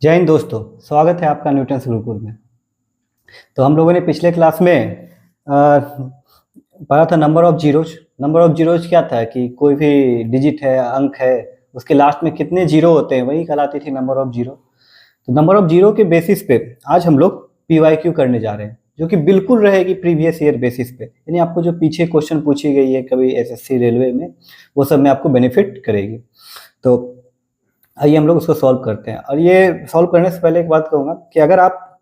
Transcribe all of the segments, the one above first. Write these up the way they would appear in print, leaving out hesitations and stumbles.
जय हिंद दोस्तों। स्वागत है आपका न्यूटन्स गुरुकुल में। तो हम लोगों ने पिछले क्लास में पढ़ा था number of zeros. Number of zeros क्या था कि कोई भी डिजिट है, अंक है, उसके लास्ट में कितने जीरो होते हैं, वही कहलाती थी नंबर ऑफ जीरो। तो नंबर ऑफ जीरो के बेसिस पे आज हम लोग पीवाईक्यू करने जा रहे हैं, जो कि बिल्कुल रहेगी प्रीवियस ईयर बेसिस पे, यानी आपको जो पीछे क्वेश्चन पूछी गई है कभी एसएससी रेलवे में, वो सब में आपको बेनिफिट करेगी। तो आइए हम लोग उसको सॉल्व करते हैं। और ये सॉल्व करने से पहले एक बात कहूँगा कि अगर आप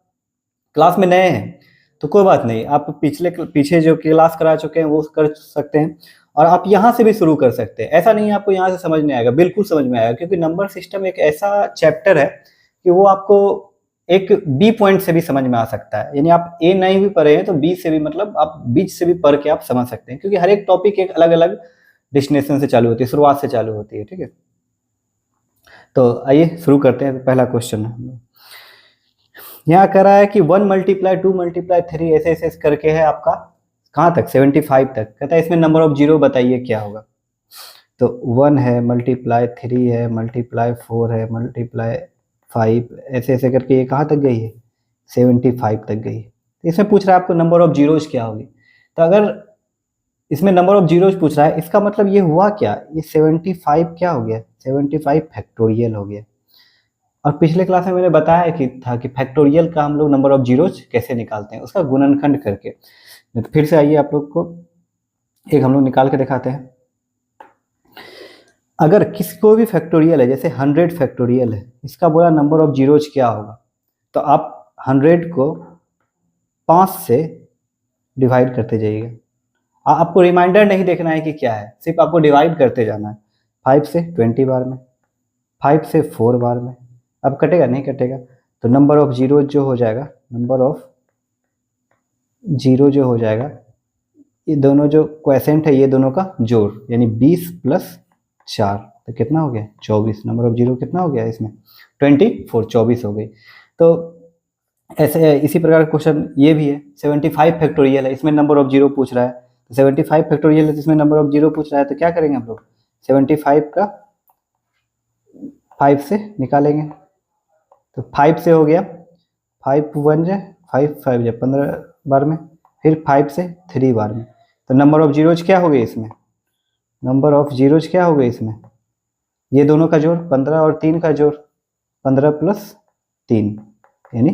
क्लास में नए हैं तो कोई बात नहीं, आप पीछे जो क्लास करा चुके हैं वो कर सकते हैं, और आप यहाँ से भी शुरू कर सकते हैं। ऐसा नहीं है आपको यहाँ से समझ में आएगा, बिल्कुल समझ में आएगा, क्योंकि नंबर सिस्टम एक ऐसा चैप्टर है कि वो आपको एक बी पॉइंट से भी समझ में आ सकता है। यानी आप ए नहीं भी पढ़े हैं तो बी से भी, मतलब आप बीच से भी पढ़ के आप समझ सकते हैं, क्योंकि हर एक टॉपिक एक अलग अलग डेस्टिनेशन से चालू होती है, शुरुआत से चालू होती है। ठीक है, तो आइए शुरू करते हैं। पहला क्वेश्चन यहाँ कह रहा है कि 1 मल्टीप्लाई 2 मल्टीप्लाई 3 ऐसे ऐसे करके है आपका, कहाँ तक, 75 तक। कहता है इसमें नंबर ऑफ जीरो बताइए क्या होगा। तो 1 है, मल्टीप्लाई 3 है, मल्टीप्लाई 4 है, मल्टीप्लाई 5, ऐसे ऐसे करके ये कहाँ तक गई है, 75 तक गई है। तो इसमें पूछ रहा है आपको नंबर ऑफ जीरोज क्या होगी। तो अगर इसमें नंबर ऑफ जीरोज पूछ रहा है, इसका मतलब ये हुआ क्या, ये 75 क्या हो गया, 75 फैक्टोरियल हो गया। और पिछले क्लास में मैंने बताया कि फैक्टोरियल का हम लोग नंबर ऑफ जीरोज कैसे निकालते हैं, उसका गुणनखंड करके। तो फिर से आइए आप लोग को एक हम लोग निकाल के दिखाते हैं। अगर किसी को भी फैक्टोरियल है, जैसे 100 फैक्टोरियल है, इसका बोला नंबर ऑफ जीरोज क्या होगा, तो आप 100 को 5 से डिवाइड करते जाइएगा। आपको रिमाइंडर नहीं देखना है कि क्या है, सिर्फ आपको डिवाइड करते जाना है। 5 से 20 बार में, 5 से 4 बार में। अब कटेगा नहीं कटेगा, तो नंबर ऑफ जीरो जो हो जाएगा, नंबर ऑफ जीरो जो हो जाएगा, ये दोनों जो क्वेसेंट है ये दोनों का जोड़, यानी 20 प्लस 4, तो कितना हो गया 24। नंबर ऑफ जीरो कितना हो गया इसमें 24, 24 हो गई। तो ऐसे इसी प्रकार का क्वेश्चन ये भी है। 75 फैक्टोरियल है, इसमें नंबर ऑफ जीरो पूछ रहा है। तो 75 फैक्टोरियल है, इसमें नंबर ऑफ जीरो पूछ रहा है, तो क्या करेंगे हम लोग, 75 का 5 से निकालेंगे। तो 5 से हो गया, 5 1 जा 5 5 जा 15 बार में, फिर 5 से 3 बार में। तो नंबर ऑफ जीरोज क्या हो गए इसमें, नंबर ऑफ जीरोज क्या हो गए इसमें, ये दोनों का जोड़ 15 और 3 का जोड़ 15 प्लस 3 यानी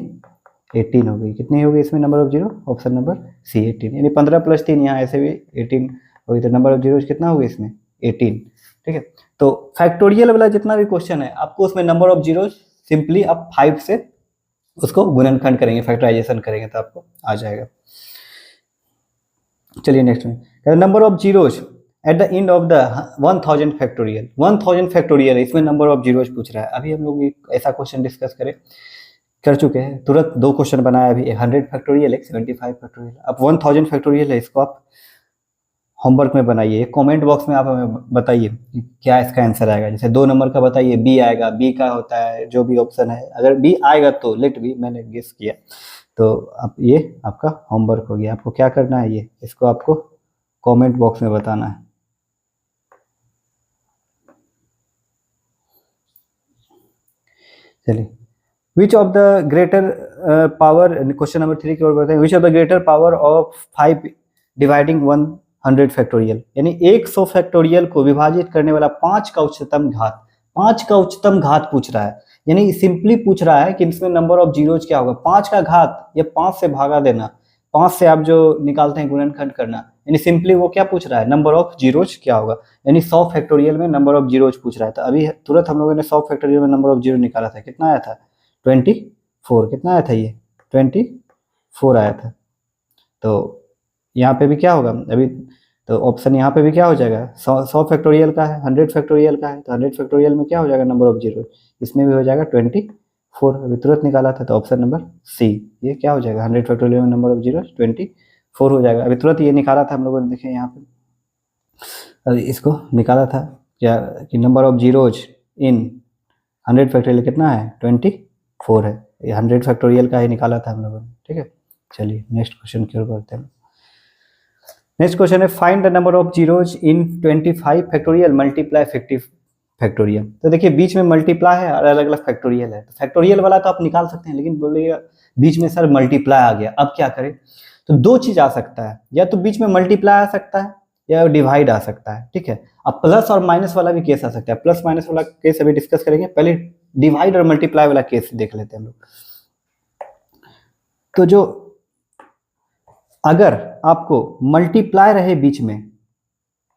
18 हो गई। कितनी हो गई इसमें number of zero, option number C 18, यानी 15 प्लस 3, यहाँ ऐसे भी 18 हो गई। तो नंबर ऑफ जीरोज कितना हो गया इसमें 18। ठीक है, तो फैक्टोरियल वाला जितना भी क्वेश्चन है आपको उसमें नंबर ऑफ जीरोज सिंपली आप 5 से उसको गुणनखंड करेंगे, फैक्टराइजेशन करेंगे तो आपको आ जाएगा। चलिए नेक्स्ट में, number of zeros at the end of the 1000 factorial. 1000 factorial, इसमें नंबर ऑफ जीरोज पूछ रहा है। अभी हम लोग ऐसा क्वेश्चन डिस्कस कर चुके हैं, तुरंत 2 क्वेश्चन बनाया अभी, 100 फैक्टोरियल, एक 75 फैक्टोरियल। अब 1000 फैक्टोरियल है, इसको आप होमवर्क में बनाइए, कमेंट बॉक्स में आप हमें बताइए कि क्या इसका आंसर आएगा। जैसे 2 नंबर का बताइए, बी आएगा, बी का होता है जो भी ऑप्शन है, अगर बी आएगा तो लेट बी, मैंने गेस किया। तो अब ये आपका होमवर्क हो गया। आपको क्या करना है, ये इसको आपको कमेंट बॉक्स में बताना है। चलिए, which of the greater power, question number 3 की ओर बढ़ते हैं। Which of the greater power of 5 dividing 100 factorial, यानी 100 फैक्टोरियल को विभाजित करने वाला 5 का उच्चतम घात, 5 का उच्चतम घात पूछ रहा है। यानी सिंपली पूछ रहा है कि इसमें नंबर ऑफ जीरोज क्या होगा, 5 का घात या 5 से भागा देना, 5 से आप जो निकालते हैं गुणनखंड करना, यानी सिंपली वो क्या पूछ रहा है, नंबर ऑफ जीरोज क्या होगा। यानी 100 फैक्टोरियल में नंबर ऑफ जीरोज पूछ रहा है। तो अभी तुरंत हम लोगों ने 100 फैक्टोरियल में नंबर ऑफ जीरो निकाला था, कितना आया था 24। कितना आया था ये 24 आया था। तो यहाँ पे भी क्या होगा अभी, तो ऑप्शन यहाँ पे भी क्या हो जाएगा, 100 फैक्टोरियल का है, 100 फैक्टोरियल का है, तो 100 फैक्टोरियल में क्या हो जाएगा नंबर ऑफ जीरो, इसमें भी हो जाएगा 24। अभी तुरंत निकाला था, तो ऑप्शन नंबर सी, ये क्या हो जाएगा, 100 फैक्टोरियल में नंबर ऑफ जीरो 24 हो जाएगा। अभी तुरंत ये निकाला था हम लोगों ने, देखें यहाँ पे, अभी इसको निकाला था क्या कि number of zeros in 100 factorial कितना है 24 है, ये 100 फैक्टोरियल का ही निकाला था हम लोगों ने। ठीक है, चलिए नेक्स्ट क्वेश्चन की ओर बढ़ते हैं। नेक्स्ट क्वेश्चन है, find the number of zeros in 25 factorial multiply 50 factorial. तो देखिए बीच में मल्टीप्लाई है और अलग अलग फैक्टोरियल है, तो फैक्टोरियल वाला तो आप निकाल सकते हैं, लेकिन बोलिएगा बीच में सर मल्टीप्लाई आ गया, अब क्या करें? तो दो चीज आ सकता है, या तो बीच में मल्टीप्लाई आ सकता है या डिवाइड आ सकता है, ठीक है। अब प्लस और माइनस वाला भी केस आ सकता है, प्लस माइनस वाला केस अभी डिस्कस करेंगे, पहले डिवाइड और मल्टीप्लाई वाला केस देख लेते हैं हम लोग। तो जो अगर आपको मल्टीप्लाई रहे बीच में,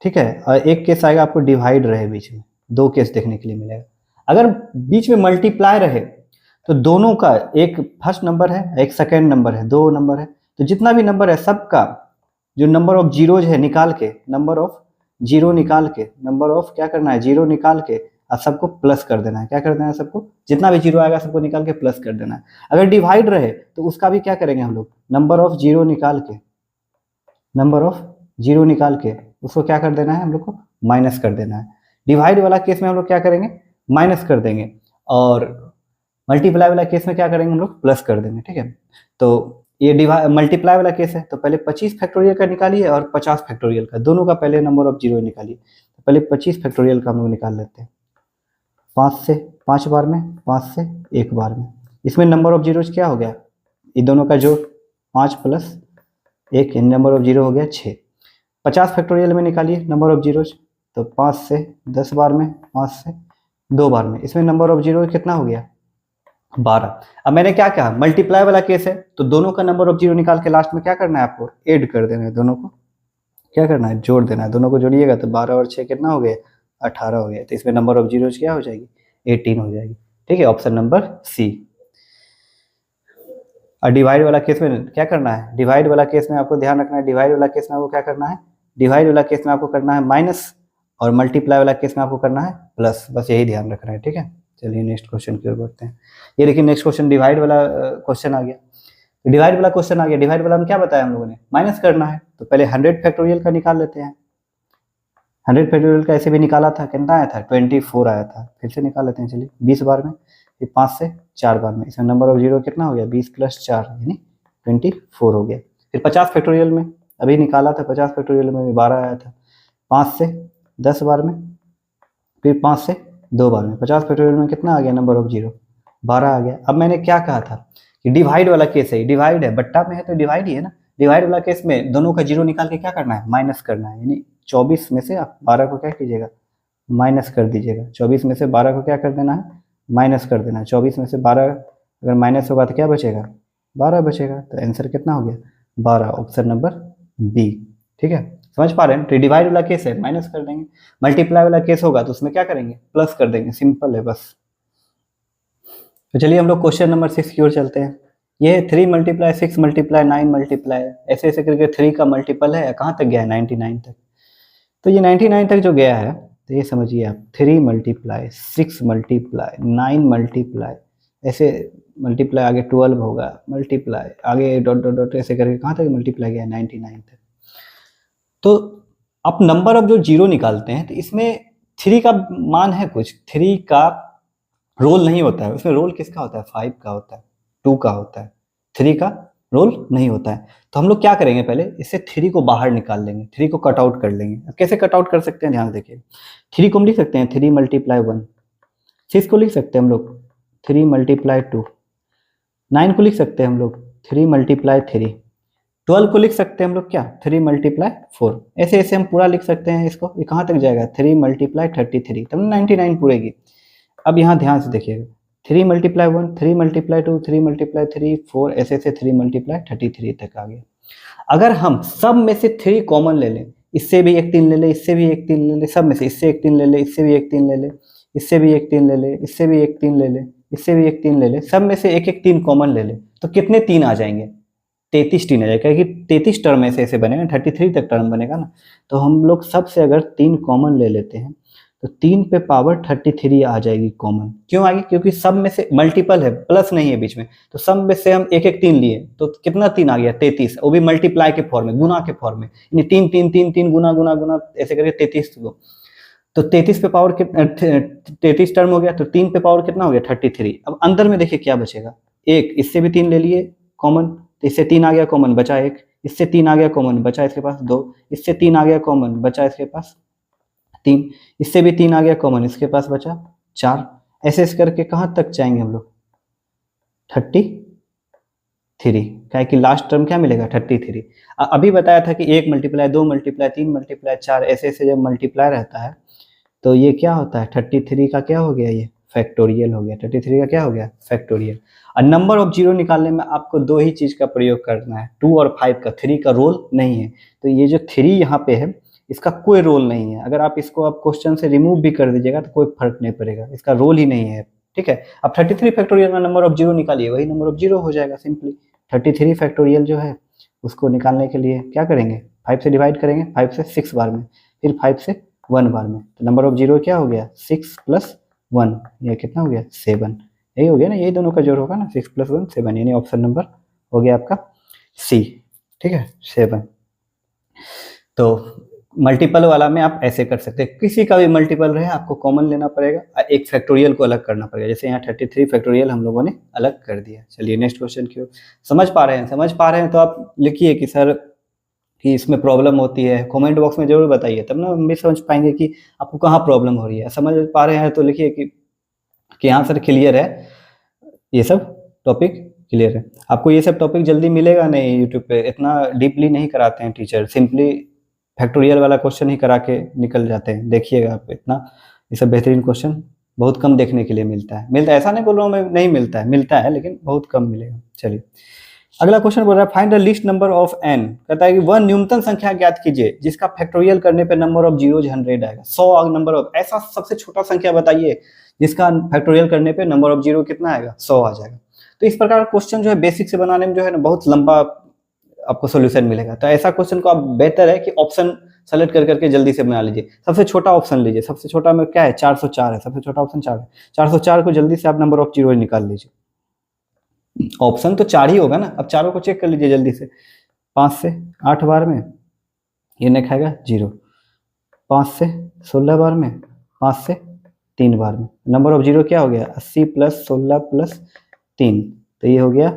ठीक है, और एक केस आएगा आपको डिवाइड रहे बीच में, दो केस देखने के लिए मिलेगा। अगर बीच में मल्टीप्लाई रहे तो दोनों का, एक फर्स्ट नंबर है एक सेकेंड नंबर है, दो नंबर है, तो जितना भी नंबर है सबका जो नंबर ऑफ जीरोज है निकाल के, नंबर ऑफ जीरो निकाल के, नंबर ऑफ क्या करना है जीरो निकाल के, और सबको प्लस कर देना है। क्या कर देना है? सबको, जितना भी जीरो आएगा सबको निकाल के प्लस कर देना है। अगर डिवाइड रहे तो उसका भी क्या करेंगे हम लोग, नंबर ऑफ जीरो निकाल के, नंबर ऑफ जीरो निकाल के उसको क्या कर देना है हम लोग को, माइनस कर देना है। डिवाइड वाला केस में हम लोग क्या करेंगे, माइनस कर देंगे, और मल्टीप्लाई वाला केस में क्या करेंगे हम लोग, प्लस कर देंगे, ठीक है। तो ये मल्टीप्लाई वाला केस है, तो पहले 25 फैक्टोरियल का निकालिए और 50 फैक्टोरियल का, दोनों का पहले नंबर ऑफ जीरो निकालिए। तो पहले 25 फैक्टोरियल का हम लोग निकाल लेते हैं, 5 से 5 बार में, 5 से 1 बार में। इसमें नंबर ऑफ जीरोज क्या हो गया, ये दोनों का जो 5 प्लस 1, नंबर ऑफ जीरो हो गया 6। 50 फैक्टोरियल में निकालिए नंबर ऑफ जीरोज, तो 5 से 10 बार में, 5 से 2 बार में, इसमें नंबर ऑफ जीरो कितना हो गया, 12। अब मैंने क्या कहा, मल्टीप्लाई वाला केस है, तो दोनों का नंबर ऑफ जीरो निकाल के लास्ट में क्या करना है आपको, ऐड कर देना है, दोनों को क्या करना है, जोड़ देना है। दोनों को जोड़िएगा तो 12 और 6 कितना हो गया, 18 हो गया। तो इसमें नंबर ऑफ जीरोज क्या हो जाएगी, 18 हो जाएगी, ठीक है, ऑप्शन नंबर सी। और डिवाइड वाला केस में क्या करना है, डिवाइड वाला केस में आपको ध्यान रखना है, डिवाइड वाला केस में आपको क्या करना है, डिवाइड वाला केस में आपको करना है माइनस, और मल्टीप्लाई वाला केस में आपको करना है प्लस, बस यही ध्यान रखना है, ठीक है। चलिए नेक्स्ट क्वेश्चन की ओर बढ़ते हैं। ये देखिए नेक्स्ट क्वेश्चन डिवाइड वाला क्वेश्चन आ गया। तो डिवाइड वाला क्वेश्चन आ गया, डिवाइड वाला में क्या बताया हम लोगों ने, माइनस करना है। तो पहले 100 फैक्टोरियल का निकाल लेते हैं। 100 फैक्टोरियल का ऐसे भी निकाला था, कितना आया था, 24 आया था। फिर से निकाल लेते हैं, चलिए 20 बार में, फिर 5 से 4 बार में, इसमें नंबर ऑफ जीरो कितना हो गया, 20 + 4 यानी 24 हो गया। फिर 50 फैक्टोरियल में अभी निकाला था, 50 फैक्टोरियल में 12 आया था। 5 से 10 बार में, फिर 5 से 2 बार में, 50 फैक्टोरियल में कितना आ गया नंबर ऑफ जीरो, 12 आ गया। अब मैंने क्या कहा था कि डिवाइड वाला केस है, डिवाइड है, बट्टा में है तो डिवाइड ही है ना। डिवाइड वाला केस में दोनों का जीरो निकाल के क्या करना है, माइनस करना है, यानी 24 में से आप 12 को क्या कीजिएगा, माइनस कर दीजिएगा। 24 में से 12 को क्या कर देना है, माइनस कर देना है। 24 में से 12 अगर माइनस होगा तो क्या बचेगा, 12 बचेगा। तो आंसर कितना हो गया, 12, ऑप्शन नंबर बी, ठीक है। समझ पा रहे हैं, तो डिवाइड वाला केस है माइनस कर देंगे, मल्टीप्लाई वाला केस होगा तो उसमें क्या करेंगे, प्लस कर देंगे, सिंपल है बस। तो चलिए हम लोग क्वेश्चन नंबर 6 की ओर चलते हैं। ये 3 × 6 × 9 मल्टीप्लाई, ऐसे ऐसे करके 3 का मल्टीपल है, कहाँ तक गया है, 99 तक। तो ये 99 तक जो गया है, तो ये समझिए आप 3 × 6 × 9 मल्टीप्लाई, ऐसे मल्टीप्लाई आगे 12 होगा, मल्टीप्लाई आगे डॉट डॉट डॉट ऐसे करके कहाँ तक मल्टीप्लाई गया है, 99 तक। तो आप नंबर ऑफ जो जीरो निकालते हैं तो इसमें 3 का मान है कुछ, 3 का रोल नहीं होता है उसमें, रोल किसका होता है, 5 का होता है, 2 का होता है, 3 का रोल नहीं होता है। तो हम लोग क्या करेंगे, पहले इससे 3 को बाहर निकाल लेंगे, 3 को कट आउट कर लेंगे। अब कैसे कट आउट कर सकते हैं, ध्यान देखिए। 3 को हम लिख सकते हैं 3 × 1, 6 को लिख सकते हैं हम लोग 3 × 2, 9 को लिख सकते हैं हम लोग 3 × 3, 12 को लिख सकते हैं हम लोग क्या, 3 × 4, ऐसे ऐसे हम पूरा लिख सकते हैं इसको। ये कहाँ तक जाएगा, 3 × 33, तब 99 पूरेगी। अब यहाँ ध्यान से देखिएगा, 3 × 1, 3 × 2, 3 × 3, 4, ऐसे ऐसे 3 × 33 तक आ गया। अगर हम सब में से 3 कॉमन ले लें, इससे भी एक 3 ले ले, इससे भी एक 3 ले ले, सब में से इससे एक 3 ले ले, इससे भी एक 3 ले ले, इससे भी एक 3 ले ले, इससे भी एक 3 ले ले, इससे भी एक 3 ले ले, सब में से एक एक 3 कॉमन ले ले, तो कितने 3 आ जाएंगे, 33 3 आ जाएगा, क्योंकि 33 टर्म ऐसे ऐसे बनेगा, 33 तक टर्म बनेगा ना। तो हम लोग सबसे अगर 3 कॉमन ले लेते हैं तो 3 पे पावर 33 आ जाएगी कॉमन। क्यों आएगी, क्योंकि सब में से मल्टीपल है, प्लस नहीं है बीच में, तो सब में से हम एक एक 3 लिए तो कितना 3 आ गया, 33, वो भी मल्टीप्लाई के फॉर्म में, गुना के फॉर्म में, यानी 3 3 3 3 गुना गुना गुना ऐसे करके 33 को। तो 33 पे पावर 33 टर्म हो गया, तो 3 पे पावर कितना हो गया, 33। अब अंदर में देखिए क्या बचेगा, एक, इससे भी 3 ले लिए कॉमन, तो इससे 3 आ गया कॉमन, बचा एक, इससे 3 आ गया कॉमन, बचा इसके पास 2, इससे 3 आ गया कॉमन, बचा इसके पास 3, इससे भी 3 आ गया कॉमन, इसके पास बचा 4। ऐसे ऐसे करके कहाँ तक जाएंगे हम लोग, 33, क्या है कि लास्ट टर्म क्या मिलेगा 33। अभी बताया था कि 1 मल्टीप्लाई 2 मल्टीप्लाई 3 मल्टीप्लाई 4 ऐसे ऐसे जब मल्टीप्लाई रहता है तो ये क्या होता है 33 का क्या हो गया, ये फैक्टोरियल हो गया। 33 का क्या हो गया, फैक्टोरियल। और नंबर ऑफ जीरो निकालने में आपको दो ही चीज का प्रयोग करना है, 2 और 5 का, 3 का रोल नहीं है। तो ये जो 3 यहाँ पे है इसका कोई रोल नहीं है। अगर आप इसको आप क्वेश्चन से रिमूव भी कर दीजिएगा तो कोई फर्क नहीं पड़ेगा, इसका रोल ही नहीं है। ठीक है, अब 33 फैक्टोरियल में नंबर ऑफ जीरो निकालिए, वही नंबर ऑफ जीरो हो जाएगा सिंपली। 33 फैक्टोरियल जो है उसको निकालने के लिए क्या करेंगे, 5 से डिवाइड करेंगे, 5 से 6 बार में, फिर 5 से 1 बार में। तो नंबर ऑफ जीरो क्या हो गया 6 + 1, ये कितना हो गया 7। यही हो गया ना, यही दोनों का जोड़ होगा ना, 6 + 1 7, यानी ऑप्शन नंबर हो गया आपका सी। ठीक है, 7। तो मल्टीपल वाला में आप ऐसे कर सकते हैं, किसी का भी मल्टीपल रहे आपको कॉमन लेना पड़ेगा, एक फैक्टोरियल को अलग करना पड़ेगा। जैसे यहाँ 33 फैक्टोरियल हम लोगों ने अलग कर दिया। चलिए नेक्स्ट क्वेश्चन की ओर। समझ पा रहे हैं तो आप लिखिए कि सर कि इसमें प्रॉब्लम होती है, कमेंट बॉक्स में जरूर बताइए, तब ना हम भी समझ पाएंगे कि आपको कहाँ प्रॉब्लम हो रही है। समझ पा रहे हैं तो लिखिए कि हाँ सर क्लियर है, ये सब टॉपिक क्लियर है। आपको ये सब टॉपिक जल्दी मिलेगा नहीं, यूट्यूब पे इतना डीपली नहीं कराते हैं टीचर, सिंपली फैक्टोरियल वाला क्वेश्चन ही करा के निकल जाते हैं। देखिएगा आप, इतना ये सब बेहतरीन क्वेश्चन बहुत कम देखने के लिए मिलता है। ऐसा नहीं बोल रहा हूँ मैं, नहीं मिलता है लेकिन बहुत कम मिलेगा। चलिए अगला क्वेश्चन बोल रहा है find the least number of n। कहता है कि वह न्यूनतम संख्या ज्ञात कीजिए जिसका फैक्टोरियल करने पे नंबर ऑफ जीरोज 100 आएगा। 100 नंबर ऑफ, ऐसा सबसे छोटा संख्या बताइए जिसका फैक्टोरियल करने पे नंबर ऑफ जीरो कितना आएगा, 100 आ जाएगा। तो इस प्रकार क्वेश्चन जो है बेसिक से बनाने में जो है ना बहुत लंबा आपको सोल्यूशन मिलेगा। तो ऐसा क्वेश्चन को आप बेहतर है कि ऑप्शन सेलेक्ट कर करके जल्दी से बना लीजिए। सबसे छोटा ऑप्शन लीजिए, सबसे छोटा में क्या है 404 है, सबसे छोटा ऑप्शन 4 है। 404 को जल्दी से आप नंबर ऑफ जीरो निकाल लीजिए। ऑप्शन तो 4 ही होगा ना, अब चारों को चेक कर लीजिए जल्दी से। 5 से 8 बार में ये नहीं खाएगा 0, 5 से 16 बार में, 5 से 3 बार में। नंबर ऑफ जीरो क्या हो गया 80 + 16 + 3, तो ये हो गया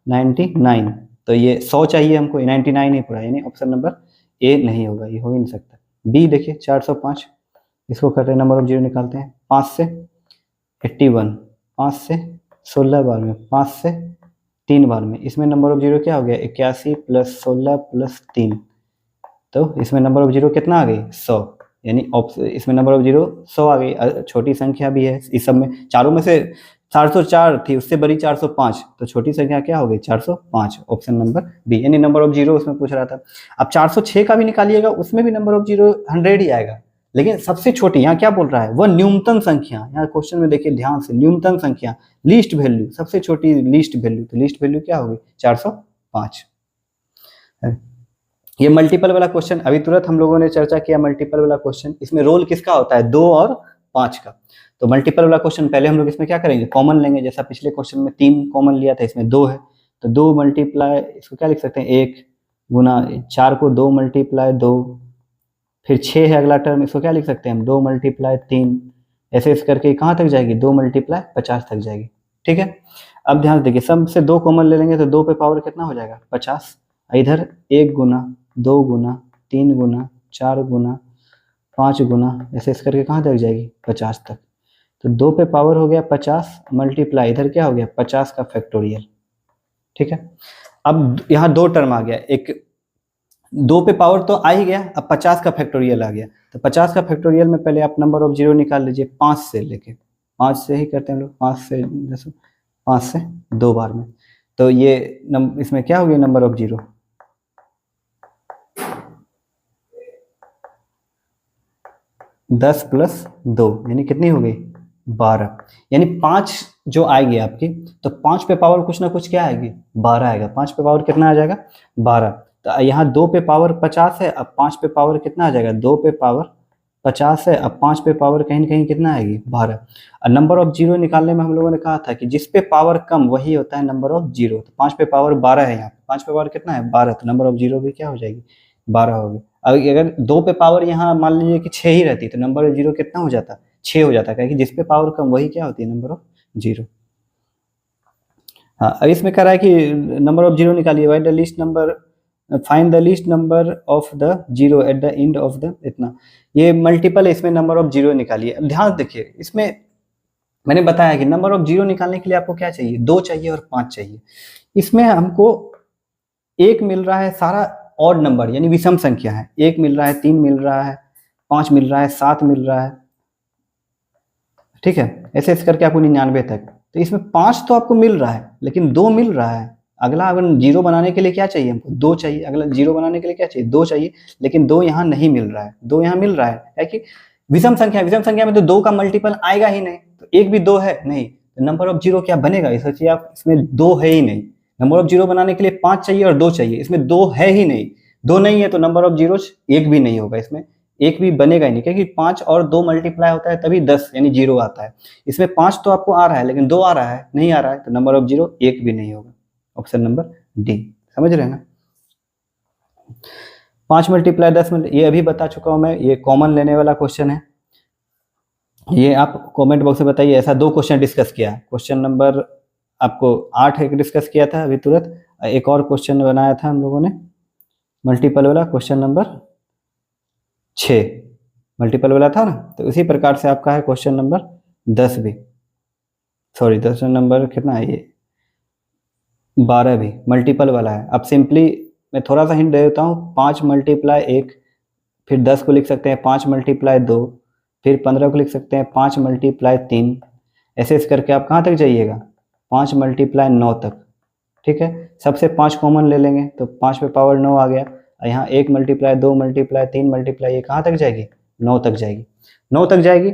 99। तो ये 100 चाहिए हमको, 99 नहीं पड़ा, यानी ऑप्शन नंबर ए नहीं होगा, ये हो ही नहीं सकता। बी देखिए 405, इसको करते हैं नंबर ऑफ जीरो निकालते हैं। 5 से 81, 5 से 16 बार में, 5 से 3 बार में, इसमें नंबर ऑफ जीरो क्या हो गया 81 + 16 + 3, तो इसमें नंबर ऑफ जीरो कितना आ गई 100, यानी इसमें नंबर ऑफ जीरो 100 आ गई। छोटी संख्या भी है इस सब में, चारों में से 404 थी, उससे बड़ी 405, तो छोटी संख्या क्या हो गई 405, ऑप्शन नंबर बी, यानी नंबर ऑफ जीरो उसमें पूछ रहा था। अब 406 का भी निकालिएगा, उसमें भी नंबर ऑफ जीरो 100 ही आएगा, लेकिन सबसे छोटी यहाँ क्या बोल रहा है वह न्यूनतम संख्या। यहाँ क्वेश्चन में देखिए ध्यान से, न्यूनतम संख्या, लीस्ट वैल्यू, सबसे छोटी लीस्ट वैल्यू, तो लीस्ट वैल्यू क्या होगी 405। ये मल्टीपल वाला क्वेश्चन अभी तुरंत हम लोगों ने चर्चा किया, मल्टीपल वाला क्वेश्चन, इसमें रोल किसका होता है 2 और 5 का। तो मल्टीपल वाला क्वेश्चन पहले हम लोग इसमें क्या करेंगे, कॉमन लेंगे। जैसा पिछले क्वेश्चन में 3 कॉमन लिया था, इसमें 2 है, तो 2 मल्टीप्लाई, इसको क्या लिख सकते हैं 1 गुना 4 को 2 मल्टीप्लाई 2, फिर 6 है अगला टर्म, इसको क्या लिख सकते हैं हम 2 मल्टीप्लाई 3, ऐसे ऐसे करके कहाँ तक जाएगी 2 मल्टीप्लाई 50 तक जाएगी। ठीक है, अब ध्यान देखिए सब से 2 कॉमन ले लेंगे तो 2 पे पावर कितना हो जाएगा 50, इधर 1 गुना 2 गुना 3 गुना 4 गुना 5 गुना ऐसे ऐसे करके कहाँ तक जाएगी 50 तक। तो 2 पे पावर हो गया 50 मल्टीप्लाई इधर क्या हो गया 50 का फैक्टोरियल। ठीक है, अब यहाँ 2 टर्म आ गया, एक 2 पे पावर तो आ ही गया, अब 50 का फैक्टोरियल आ गया। तो 50 का फैक्टोरियल में पहले आप नंबर ऑफ जीरो निकाल लीजिए 5 से लेके, 5 से ही करते हैं लोग, 5 से जैसे 5 से 2 बार में, तो ये इसमें क्या हो गया नंबर ऑफ जीरो 10 + 2, यानी कितनी हो गई 12, यानी 5 जो आएगी आपकी, तो 5 पे पावर कुछ ना कुछ क्या आएगी 12 आएगा। 5 पे पावर कितना आ जाएगा 12, तो यहाँ 2 पे पावर 50 है, अब 5 पे पावर कितना आ जाएगा 2 पे पावर 50 है, अब 5 पे पावर कहीं ना कहीं कितना आएगी 12। और नंबर ऑफ जीरो निकालने में हम लोगों ने कहा था कि जिस पे पावर कम वही होता है नंबर ऑफ जीरो, तो 5 पे पावर 12 है, यहाँ 5 पे पावर कितना है 12, तो नंबर ऑफ जीरो भी क्या हो जाएगी 12 होगी। अगर 2 पे पावर यहाँ मान लीजिए कि 6 ही रहती तो नंबर ऑफ जीरो कितना हो जाता 6 हो जाता, क्योंकि जिस पे पावर कम वही क्या होती है नंबर ऑफ जीरो। हाँ, अब इसमें कह रहा है कि नंबर ऑफ जीरो निकालिए, wide the list number find the least number of the zero at the end of the इतना, ये मल्टीपल है, इसमें नंबर ऑफ जीरो निकालिए। अब ध्यान देखिए, इसमें मैंने बताया कि नंबर ऑफ जीरो निकालने के लिए आपको क्या चाहिए, 2 चाहिए और 5 चाहिए। इसमें हमको 1 मिल रहा है, सारा ऑड नंबर यानी विषम संख्या है, 1 मिल रहा है, 3 मिल रहा है, 5 मिल रहा है, 7 मिल रहा है, ठीक है, ऐसे ऐसे करके आपको 99 तक। तो इसमें 5 तो आपको मिल रहा है लेकिन 2 मिल रहा है। अगला अगर जीरो बनाने के लिए क्या चाहिए हमको, 2 चाहिए। अगला जीरो बनाने के लिए क्या चाहिए, 2 चाहिए, लेकिन 2 यहाँ नहीं मिल रहा है, 2 यहाँ मिल रहा है कि विषम संख्या में तो 2 का मल्टीपल आएगा ही नहीं, तो 1 भी 2 है नहीं, तो नंबर ऑफ जीरो क्या बनेगा, सोचिए आप, इसमें 2 है ही नहीं। नंबर ऑफ जीरो बनाने के लिए 5 चाहिए और 2 चाहिए, इसमें 2 है ही नहीं, 2 नहीं है तो नंबर ऑफ जीरो 1 भी नहीं होगा, इसमें 1 भी बनेगा ही नहीं, क्योंकि 5 और 2 मल्टीप्लाई होता है तभी 10 यानी जीरो आता है। इसमें 5 तो आपको आ रहा है लेकिन 2 आ रहा है, नहीं आ रहा है, तो नंबर ऑफ जीरो 1 भी नहीं होगा। ऑप्शन नंबर डी, समझ रहे हैं ना। 5 मल्टीप्लाई 10 ये अभी बता चुका हूं मैं, ये कॉमन लेने वाला क्वेश्चन है। ये आप कमेंट बॉक्स में बताइए, ऐसा 2 क्वेश्चन डिस्कस किया है। क्वेश्चन नंबर आपको 8 एक डिस्कस किया था अभी तुरंत, एक और क्वेश्चन बनाया था हम लोगों ने मल्टीपल वाला, क्वेश्चन नंबर 6 मल्टीपल वाला था ना। तो उसी प्रकार से आपका है क्वेश्चन नंबर 10 भी, सॉरी 10 नंबर कितना है, ये 12 भी मल्टीपल वाला है। अब सिंपली मैं थोड़ा सा हिंट दे देता हूँ, 5 मल्टीप्लाई 1, फिर 10 को लिख सकते हैं 5 मल्टीप्लाई 2, फिर 15 को लिख सकते हैं 5 मल्टीप्लाई 3, ऐसे ऐसे करके आप कहाँ तक जाइएगा, 5 मल्टीप्लाई 9 तक, ठीक है। सबसे 5 कॉमन ले लेंगे तो 5 पे पावर 9 आ गया, यहाँ 1 मल्टीप्लाई 2 मल्टीप्लाई 3 मल्टीप्लाई, ये कहाँ तक जाएगी, 9 तक जाएगी, 9 तक जाएगी।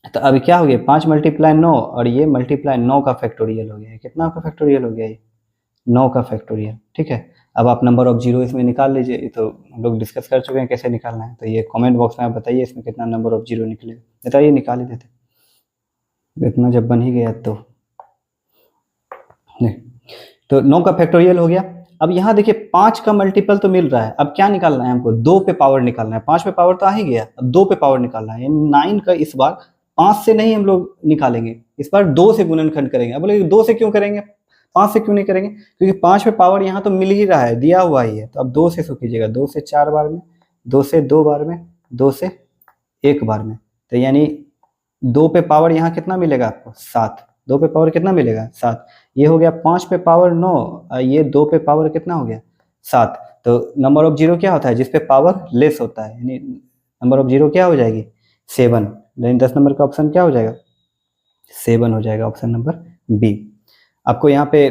तो अभी क्या हो गया, 5 मल्टीप्लाई 9 और ये मल्टीप्लाई 9 का फैक्टोरियल हो गया, कितना का फैक्टोरियल हो गया, ये 9 का फैक्टोरियल, ठीक है। अब आप नंबर ऑफ जीरो इसमें निकाल लीजिए, ये तो हम लोग डिस्कस कर चुके हैं कैसे निकालना है, तो ये कमेंट बॉक्स में आप बताइए इसमें कितना नंबर ऑफ जीरो निकलेगा, बताइए, निकाल ही देते, इतना जब बन ही गया तो नहीं। तो 9 का फैक्टोरियल हो गया। अब यहाँ देखिए 5 का मल्टीपल तो मिल रहा है, अब क्या निकालना है हमको, 2 पे पावर निकालना है, 5 पे पावर तो आ ही गया, अब 2 पे पावर निकालना है, यानी 9 का इस बार 5 से नहीं हम लोग निकालेंगे, इस बार 2 से गुणनखंड करेंगे। अब बोले 2 से क्यों करेंगे, 5 से क्यों नहीं करेंगे, क्योंकि 5 पे पावर यहाँ तो मिल ही रहा है, दिया हुआ ही है, तो अब 2 से शो कीजिएगा, 2 से 4 बार में, 2 से 2 बार में, 2 से 1 बार में, तो यानी 2 पे पावर यहाँ कितना मिलेगा आपको, 7, 2 पे पावर कितना मिलेगा, 7, ये हो गया 5 पे पावर 9, ये 2 पे पावर कितना हो गया, 7। तो नंबर ऑफ जीरो क्या होता है, जिस पे पावर लेस होता है, यानी नंबर ऑफ जीरो क्या हो जाएगी, 7, यानी 10 नंबर का ऑप्शन क्या हो जाएगा, 7 हो जाएगा, ऑप्शन नंबर बी। आपको यहाँ पे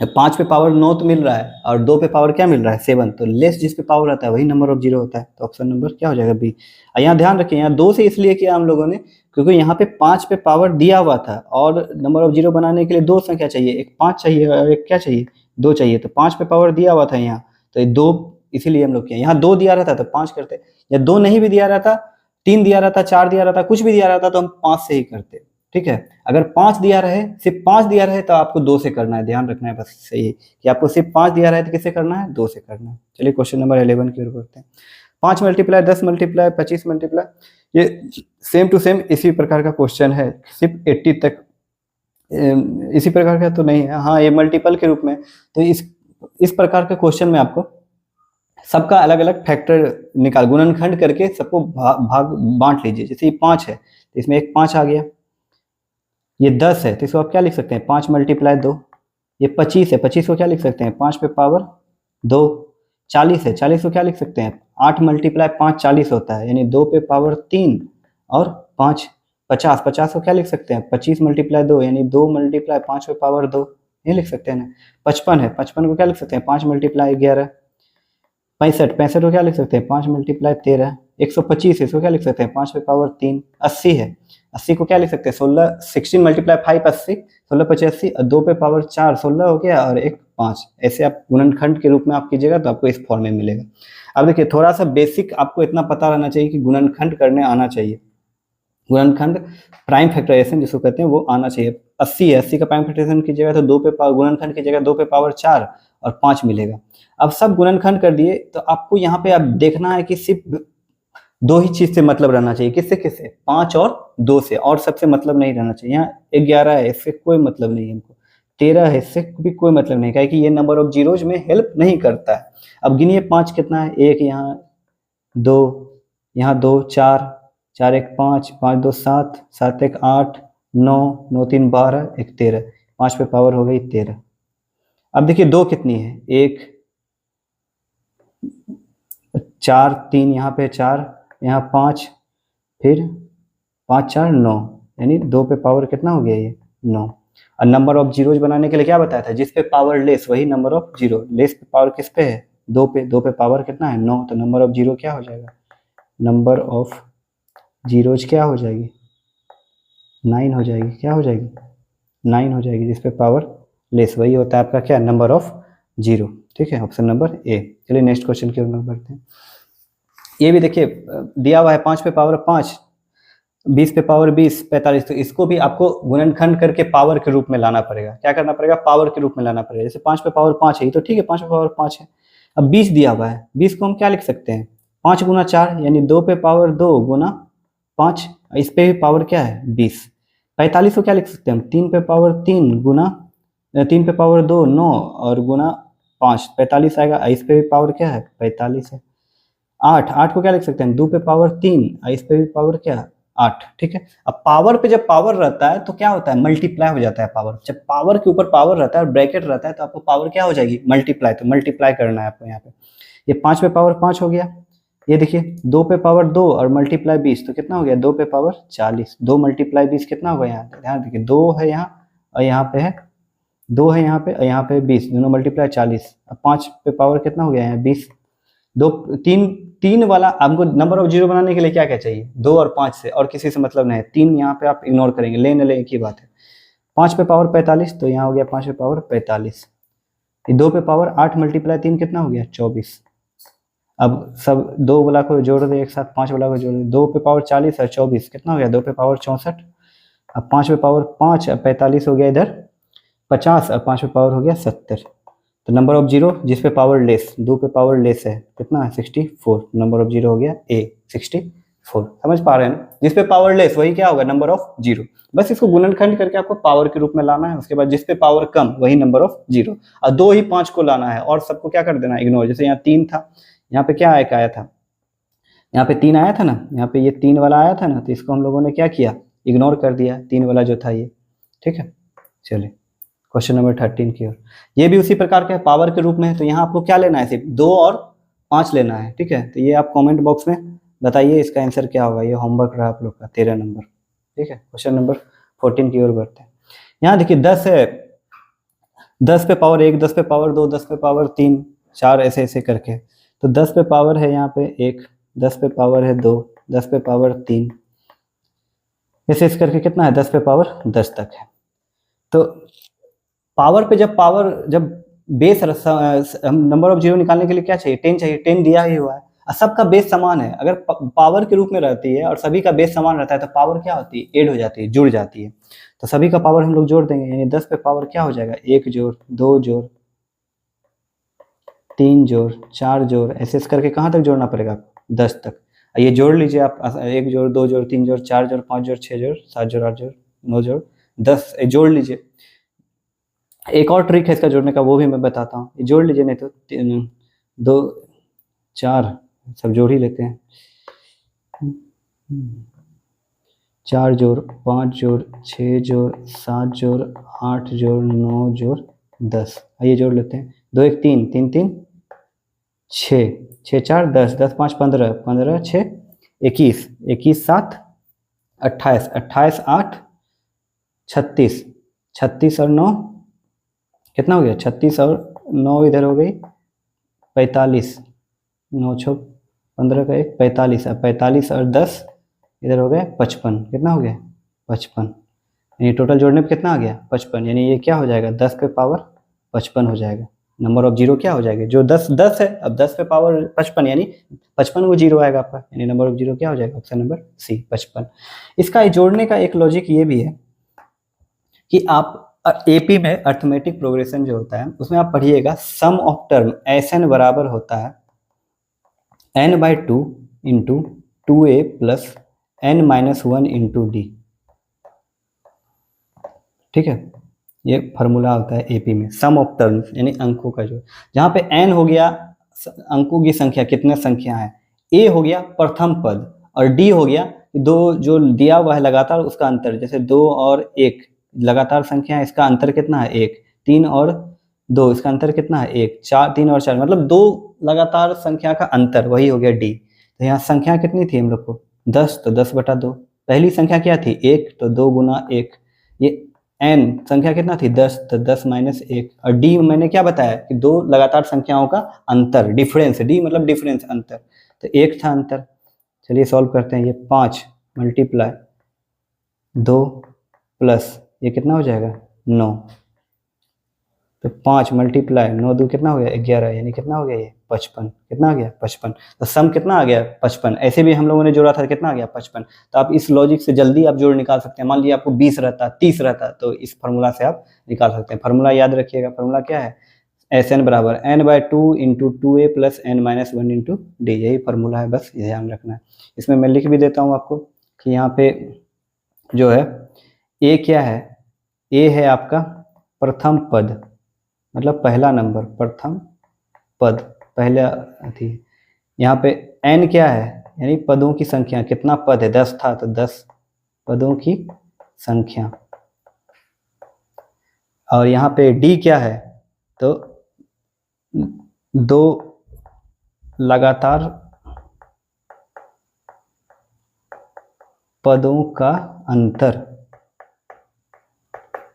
5 पे पावर 9 तो मिल रहा है और 2 पे पावर क्या मिल रहा है, 7, तो लेस जिस पे पावर आता है वही नंबर ऑफ जीरो होता है, तो ऑप्शन नंबर क्या हो जाएगा, बी। यहाँ ध्यान रखिए, यहाँ 2 से इसलिए किया हम लोगों ने क्योंकि यहाँ पे 5 पे पावर दिया हुआ था और नंबर ऑफ जीरो बनाने के लिए 2 संख्या चाहिए, एक 5 चाहिए और एक क्या चाहिए, 2 चाहिए, तो 5 पे पावर दिया हुआ था यहाँ, तो 2 इसीलिए हम लोग किया। यहाँ 2 दिया रहता तो 5 करते, या 2 नहीं भी दिया रहता, 3 दिया रहता, 4 दिया रहता, कुछ भी दिया रहता तो हम 5 से ही करते, ठीक है। अगर 5 दिया रहे, सिर्फ 5 दिया रहे तो आपको 2 से करना है, ध्यान रखना है बस, सही है कि आपको सिर्फ 5 दिया रहे तो किससे करना है, 2 से करना है। चलिए क्वेश्चन नंबर 11 की ओर बढ़ते हैं। 5 मल्टीप्लाई 10 मल्टीप्लाई 25 मल्टीप्लाई, ये सेम टू सेम इसी प्रकार का क्वेश्चन है, सिर्फ 80 तक इसी प्रकार का तो नहीं है, हाँ ये मल्टीपल के रूप में। तो इस प्रकार के क्वेश्चन में आपको सबका अलग अलग फैक्टर निकाल, गुणनखंड करके सबको भाग बांट लीजिए। जैसे ये 5 है तो इसमें एक 5 आ गया, ये 10 है तो इसको आप क्या लिख सकते हैं, 5 मल्टीप्लाई 2, ये 25 है, 25 को क्या लिख सकते हैं, 5 पे पावर 2, 40 है, 40 को क्या लिख सकते हैं, 8 मल्टीप्लाई 5 40 होता है, यानी 2 पे पावर 3 और 5 50, 50 को क्या लिख सकते हैं, 25 मल्टीप्लाई 2 यानी 2 मल्टीप्लाई 5 पे पावर 2, ये लिख सकते हैं ना। 55 है, 55 को क्या लिख सकते हैं, 5 मल्टीप्लाई 11, 65, 65 को क्या लिख सकते हैं, 5 मल्टीप्लाई 13, 125 इसको क्या लिख सकते हैं, 5 पे पावर 3, 80 है, 80 को क्या लिख सकते हैं, 16 मल्टीप्लाई 5 80, 16 5 80, 2 पे पावर 4 16 हो गया और एक 5, ऐसे आप गुणनखंड के रूप में आप कीजिएगा तो आपको इस फॉर्म में मिलेगा। अब देखिए थोड़ा सा बेसिक आपको इतना पता रहना चाहिए कि गुणनखंड करने आना चाहिए, गुणनखंड प्राइम फैक्टराइजेशन जिसको कहते हैं वो आना चाहिए। 80 है, 80 का प्राइम फैक्टराइजेशन कीजिएगा तो 2 पे पावर गुणनखंड कीजिएगा 2 पे पावर 4 और 5 मिलेगा। अब सब गुणनखंड कर दिए तो आपको यहाँ पे अब देखना है कि सिर्फ 2 ही चीज से मतलब रहना चाहिए, किससे किससे, 5 और 2 से, और सबसे मतलब नहीं रहना चाहिए। यहाँ 11 है, इससे कोई मतलब नहीं है हमको, 13 है, इससे भी कोई मतलब नहीं, कि ये नंबर ऑफ जीरोज में हेल्प नहीं करता है। अब गिनिए 5 कितना है, 1 यहाँ, 2 यहाँ, 2 4, 4 1 5, 5 2 7, 7 1 8, 9, 9 3 12, 1 13, 5 पे पावर हो गई 13। अब देखिए 2 कितनी है, 1 4 3 यहाँ पे 4, यहाँ 5, फिर 5 4 9, यानी 2 पे पावर कितना हो गया ये 9। और नंबर ऑफ जीरोज बनाने के लिए क्या बताया था, जिस पे पावर लेस वही नंबर ऑफ जीरो, लेस पे पावर किस पे है 2 पे, 2 पे पावर कितना है 9, तो नंबर ऑफ जीरो क्या हो जाएगा, नंबर ऑफ जीरोज क्या हो जाएगी 9 हो जाएगी, क्या हो जाएगी 9 हो जाएगी, जिस पे पावर लेस वही होता है आपका क्या, नंबर ऑफ जीरो। ठीक है, ऑप्शन नंबर ए। चलिए नेक्स्ट क्वेश्चन की ओर बढ़ते हैं। ये भी देखिए दिया हुआ है 5 पे पावर 5, 20 पे पावर 20, 45, तो इसको भी आपको गुणनखंड करके पावर के रूप में लाना पड़ेगा। क्या करना पड़ेगा, पावर के रूप में लाना पड़ेगा। जैसे 5 पे पावर 5 है, ये तो ठीक है 5 पे पावर 5 है। अब 20 दिया हुआ है, 20 को हम क्या लिख सकते हैं 5 गुना 4, यानी 2 पे पावर 2 गुना 5, इस पे भी पावर क्या है 20। 45 को क्या लिख सकते हैं हम 3 पे पावर 3 गुना 3 पे पावर 2 9 और गुना 5, 45 आएगा, इस पे भी पावर क्या है 45 है। 8 को क्या लिख सकते हैं 2 पे पावर 3, इस पे भी पावर क्या है 8। ठीक है, अब पावर पे जब पावर रहता है तो क्या होता है मल्टीप्लाई हो जाता है पावर। जब पावर के ऊपर पावर रहता है और ब्रैकेट रहता है तो आपको पावर क्या हो जाएगी मल्टीप्लाई, तो मल्टीप्लाई करना है आपको यहाँ पे। ये 5 पे पावर 5 हो गया, ये देखिए 2 पे पावर 2 और मल्टीप्लाई 20, तो कितना हो गया 2 पे पावर 40, 2 मल्टीप्लाई 20 कितना होगा यहाँ, ध्यान देखिए 2 है यहाँ और यहाँ पे है 2 है यहाँ पे और यहाँ पे 20, दोनों मल्टीप्लाई 40। अब 5 पे पावर कितना हो गया यहाँ 20, 2 3 वाला आपको नंबर ऑफ जीरो बनाने के लिए क्या क्या चाहिए 2 और 5 से, और किसी से मतलब नहीं है। 3 यहाँ पे आप इग्नोर करेंगे, ले न ले एक ही बात है। 5 पे पावर 45, तो यहाँ हो गया 5 पे पावर 45। 2 पे पावर 8 मल्टीप्लाई 3 कितना हो गया 24। अब सब 2 वाला को जोड़ दे एक साथ, 5 वाला को जोड़ दे, 2 पे पावर 40 और 24 कितना हो गया 2 पे पावर 64। अब 5 पे पावर 5 और 45 हो गया इधर 50 और 5 पे पावर हो गया 70। तो नंबर ऑफ जीरो जिस पे पावर लेस, 2 पे पावर लेस है कितना है 64, नंबर ऑफ जीरो हो गया ए 64। समझ पा रहे हैं ना, जिस पे पावर लेस वही क्या होगा नंबर ऑफ जीरो। बस इसको गुणनखंड करके आपको पावर के रूप में लाना है, उसके बाद जिस पे पावर कम वही नंबर ऑफ जीरो, और 2 ही 5 को लाना है और सबको क्या कर देना इग्नोर। जैसे यहाँ 3 था, यहाँ पे क्या एक आया था, यहाँ पे 3 आया था ना, यहाँ पे ये 3 वाला आया था ना, तो इसको हम लोगों ने क्या किया इग्नोर कर दिया 3 वाला जो था ये। ठीक है, चलिए क्वेश्चन नंबर 13 की ओर। ये भी उसी प्रकार का पावर के रूप में है, तो यहाँ आपको क्या लेना है सिर्फ 2 और 5 लेना है। ठीक है, तो ये आप कमेंट बॉक्स में बताइए इसका आंसर क्या होगा, ये होमवर्क रहा आप लोग का 13 नंबर। ठीक है, क्वेश्चन नंबर 14 की ओर बढ़ते हैं। यहाँ देखिए 10 है, 10 पे पावर 1, 10 पे पावर 2, 10 पे पावर 3 4 ऐसे ऐसे करके, तो 10 पे पावर है यहाँ पे 1, 10 पे पावर है 2, 10 पे पावर 3 ऐसे ऐसे करके कितना है 10 पे पावर 10 तक है। तो पावर पे जब बेस हम नंबर ऑफ जीरो निकालने के लिए क्या चाहिए 10 चाहिए, 10 दिया ही हुआ है और सबका बेस समान है। अगर पावर के रूप में रहती है और सभी का बेस समान रहता है तो पावर क्या होती है ऐड हो जाती है, जुड़ जाती है। तो सभी का पावर हम लोग जोड़ देंगे, यानी 10 पे पावर क्या हो जाएगा 1 जोड़ 2 जोड़ 3 जोड़ 4 जोड़ ऐसे करके कहाँ तक जोड़ना पड़ेगा आपको 10 तक। ये जोड़ लीजिए आप 1 जोड़ 2 जोड़ 3 जोड़ 4 जोड़ 5 जोड़ 6 जोड़ 7 जोड़ 8 जोड़ 9 जोड़ 10 जोड़ लीजिए। एक और ट्रिक है इसका जोड़ने का, वो भी मैं बताता हूँ। ये जोड़ लीजिए, नहीं तो 2 4 सब जोड़ ही लेते हैं। 4 जोड़ 5 जोड़ 6 जोड़ 7 जोड़ 8 जोड़ 9 जोड़ 10, आइए जोड़ लेते हैं। 2 1 3 3 3 6 6 4 10 10 5 15 15 6 21 21 7 28 28 8 36 36 और 9 कितना हो गया 36 और 9 इधर हो गई 45, 9 6 15 का 1 45, 45 और 10 इधर हो गए 55, कितना हो गया 55, यानी टोटल जोड़ने पे कितना आ गया 55, यानी ये क्या हो जाएगा 10 पे पावर 55 हो जाएगा। नंबर ऑफ जीरो क्या हो जाएगा, जो 10 है, अब 10 पे पावर 55 यानी 55 वो जीरो आएगा आपका, यानी नंबर ऑफ जीरो क्या हो जाएगा ऑप्शन नंबर सी 55। इसका जोड़ने का एक लॉजिक ये भी है कि आप एपी में अर्थमेटिक प्रोग्रेशन जो होता है उसमें आप पढ़िएगा सम ऑफ टर्म एस एन बराबर होता है n/2 into 2a plus n-1 into D. ठीक है, ये फार्मूला होता है एपी में, सम ऑफ टर्म्स यानी अंकों का जो, जहाँ पे एन हो गया अंकों की संख्या, कितने संख्या है, ए हो गया प्रथम पद और डी हो गया दो जो दिया हुआ है लगातार उसका अंतर, जैसे 2 और 1 लगातार संख्या है, इसका अंतर कितना है 1, 3 और 2 इसका अंतर कितना है 1, 4 3 और 4 मतलब 2 लगातार संख्या का अंतर, वही हो गया डी। तो यहाँ संख्या कितनी थी हम लोग को 10, तो 10/2, पहली संख्या क्या थी 1, तो 2 गुना 1, ये एन संख्या कितना थी 10, तो 10 माइनस 1, और डी मैंने क्या बताया कि दो लगातार संख्याओं का अंतर, डिफरेंस, डी मतलब डिफरेंस अंतर, तो 1 था अंतर। चलिए सॉल्व करते हैं, ये 5 मल्टीप्लाई 2 प्लस ये कितना हो जाएगा 9, तो 5 मल्टीप्लाई 9 2 कितना हो गया 11, यानी कितना हो गया ये 55, कितना आ गया 55, तो सम कितना आ गया 55, ऐसे भी हम लोगों ने जोड़ा था कितना आ गया 55। तो आप इस लॉजिक से जल्दी आप जोड़ निकाल सकते हैं, मान लीजिए आपको 20 रहता 30 रहता तो इस फार्मूला से आप निकाल सकते हैं। फार्मूला याद रखिएगा, फार्मूला क्या है Sn बराबर n/2 into 2a plus n-1 into D, यही फार्मूला है, बस ध्यान रखना है। इसमें मैं लिख भी देता हूँ आपको कि यहाँ पे जो है ए क्या है, ए है आपका प्रथम पद मतलब पहला नंबर, प्रथम पद पहला थी। यहाँ पे एन क्या है यानी पदों की संख्या, कितना पद है 10 था तो 10 पदों की संख्या, और यहाँ पे डी क्या है तो 2 लगातार पदों का अंतर,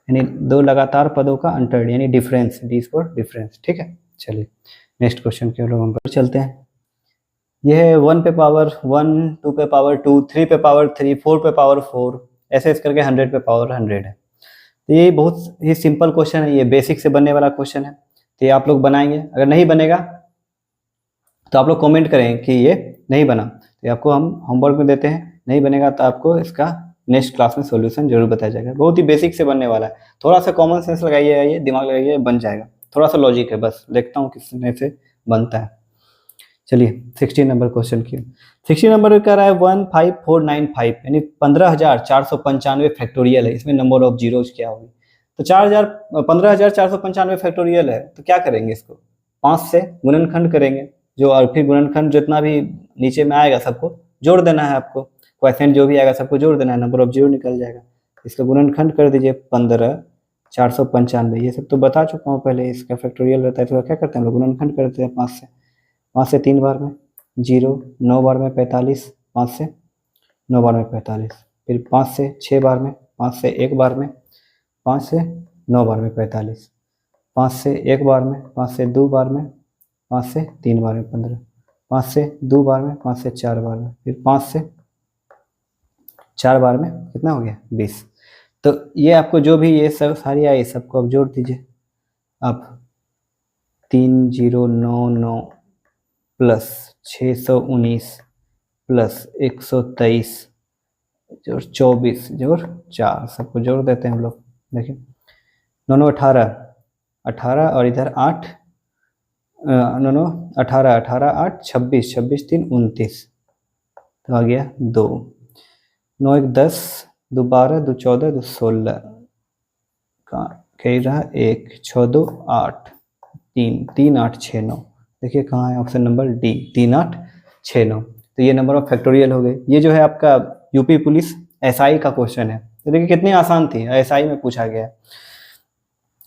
यानी 2 लगातार पदों का अंतर यानी डिफरेंस, डी फॉर डिफरेंस, ठीक है। चलिए नेक्स्ट क्वेश्चन के लोग हम चलते हैं। यह है 1 पे पावर 1, 2 पे पावर 2, 3 पे पावर 3, 4 पे पावर 4, ऐसे इस करके 100 पे पावर 100 है। तो ये बहुत ही सिंपल क्वेश्चन है, ये बेसिक से बनने वाला क्वेश्चन है, तो ये आप लोग बनाएंगे। अगर नहीं बनेगा तो आप लोग कमेंट करें कि ये नहीं बना, तो आपको हम होमवर्क में देते हैं, नहीं बनेगा तो आपको इसका नेक्स्ट क्लास में सॉल्यूशन जरूर बताया जाएगा। बहुत ही बेसिक से बनने वाला है, थोड़ा सा कॉमन सेंस लगाइए, ये दिमाग लगाइए, बन जाएगा, थोड़ा सा लॉजिक है, बस देखता हूँ किसने से बनता है। चलिए 16 नंबर क्वेश्चन की 16 नंबर कह रहा है 15495 यानी 15,495 फैक्टोरियल है, इसमें नंबर ऑफ जीरोज क्या होगी। तो 15,495 फैक्टोरियल है, तो क्या करेंगे इसको 5 से गुणनखंड करेंगे, जो और फिर गुणनखंड जितना भी नीचे में आएगा सबको जोड़ देना है, आपको क्वोशिएंट जो भी आएगा सबको जोड़ देना है, नंबर ऑफ जीरो निकल जाएगा। इसका गुणनखंड कर दीजिए 15,495, ये सब तो बता चुका हूँ पहले, इसका फैक्टोरियल रहता है तो क्या करते हैं हम लोग गुणनखंड करते हैं 5 से 3 बार में 0, 9 बार में 45, 5 से 9 बार में 45, फिर 5 से 6 बार में, 5 से 1 बार में, 5 से 9 बार में 45, 5 से 1 बार में, 5 से 2 बार में, 5 से 3 बार में 15, 5 से 2 बार में, 5 से 4 बार में, फिर 5 से 4 बार में कितना हो गया 20। तो ये आपको जो भी ये सब सारी आई सबको आप जोड़ दीजिए, आप 3099 प्लस 619 प्लस 123 जोड़ 24 जोड़ 4 सबको जोड़ देते हैं हम लोग। देखिए 9 9 18 और इधर 8 9 18 18 8 26 26 3 29, तो आ गया 2 9 1 10 2 12 2 14 2 16 कहीं रहा 1 6 2 8 3 3 8 6 9, देखिए कहाँ है ऑप्शन नंबर डी 3 8 6 9। तो ये नंबर ऑफ फैक्टोरियल हो गए। ये जो है आपका यूपी पुलिस एसआई का क्वेश्चन है, तो देखिए कितनी आसान थी, एसआई में पूछा गया।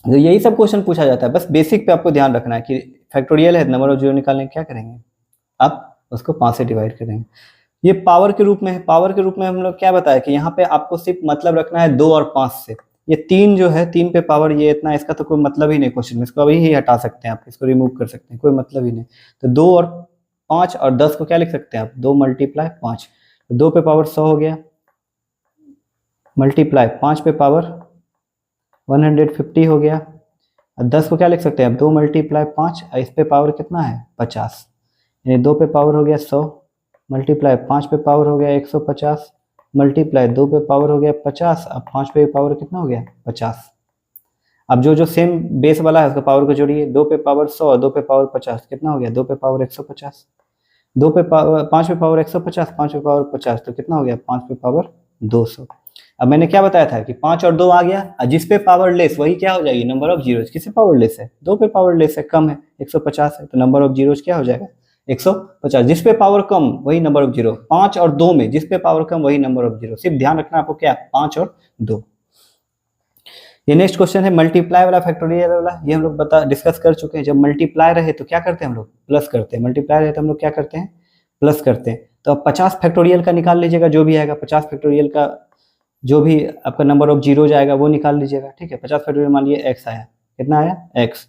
तो यही सब क्वेश्चन पूछा जाता है, बस बेसिक पे आपको ध्यान रखना है कि फैक्टोरियल है, नंबर ऑफ जीरो निकालने क्या करेंगे आप उसको 5 से डिवाइड करेंगे। ये पावर के रूप में है, पावर के रूप में हम लोग क्या बताया कि यहाँ पे आपको सिर्फ मतलब रखना है 2 और 5 से। ये 3 जो है 3 पे पावर ये इतना, इसका तो कोई मतलब ही नहीं क्वेश्चन में, इसको अभी ही हटा सकते हैं आप, इसको रिमूव कर सकते हैं, कोई मतलब ही नहीं। तो 2 और 5 और 10 को क्या लिख सकते हैं आप 2 मल्टीप्लाई 5, 2 पे पावर 100 हो गया, मल्टीप्लाई 5 पे पावर 150 हो गया, और 10 को क्या लिख सकते हैं आप 2 मल्टीप्लाई 5, इस पे पावर कितना है 50, यानी 2 पे पावर हो गया 100 मल्टीप्लाई 5 पे पावर हो गया 150 मल्टीप्लाई 2 पे पावर हो गया 50, अब 5 पे पावर कितना हो गया 50। अब जो जो सेम बेस वाला है उसका पावर को जोड़िए, 2 पे पावर 100 और 2 पे पावर 50 कितना हो गया 2 पे पावर 150, 2 पे पावर 5 पे पावर 150 5 पे पावर 50 तो कितना हो गया 5 पे पावर 200। अब मैंने क्या बताया था कि 5 और 2 आ गया, और जिस पे पावर लेस वही क्या हो जाएगी, नंबर ऑफ जीरोज। किससे पावर लेस है, 2 पे पावर लेस है, कम है, 150 है, तो नंबर ऑफ जीरोज क्या हो जाएगा, 150। जिस पे पावर कम वही नंबर ऑफ जीरो, 5 और 2 में जिस पे पावर कम वही नंबर ऑफ जीरो। सिर्फ ध्यान रखना आपको क्या, 5 और 2। ये नेक्स्ट क्वेश्चन है मल्टीप्लाई वाला, फैक्टोरियल वाला, ये हम लोग डिस्कस कर चुके हैं। जब मल्टीप्लाई रहे तो क्या करते हैं हम लोग, प्लस करते हैं। मल्टीप्लाई रहे तो हम लोग क्या करते हैं, प्लस करते हैं। तो अब 50 फैक्टोरियल का निकाल लीजिएगा, जो भी आएगा 50 फैक्टोरियल का, जो भी आपका नंबर ऑफ जीरो जाएगा वो निकाल लीजिएगा, ठीक है। 50 फैक्टोरियल मान लीजिए एक्स आया, कितना आया, एक्स,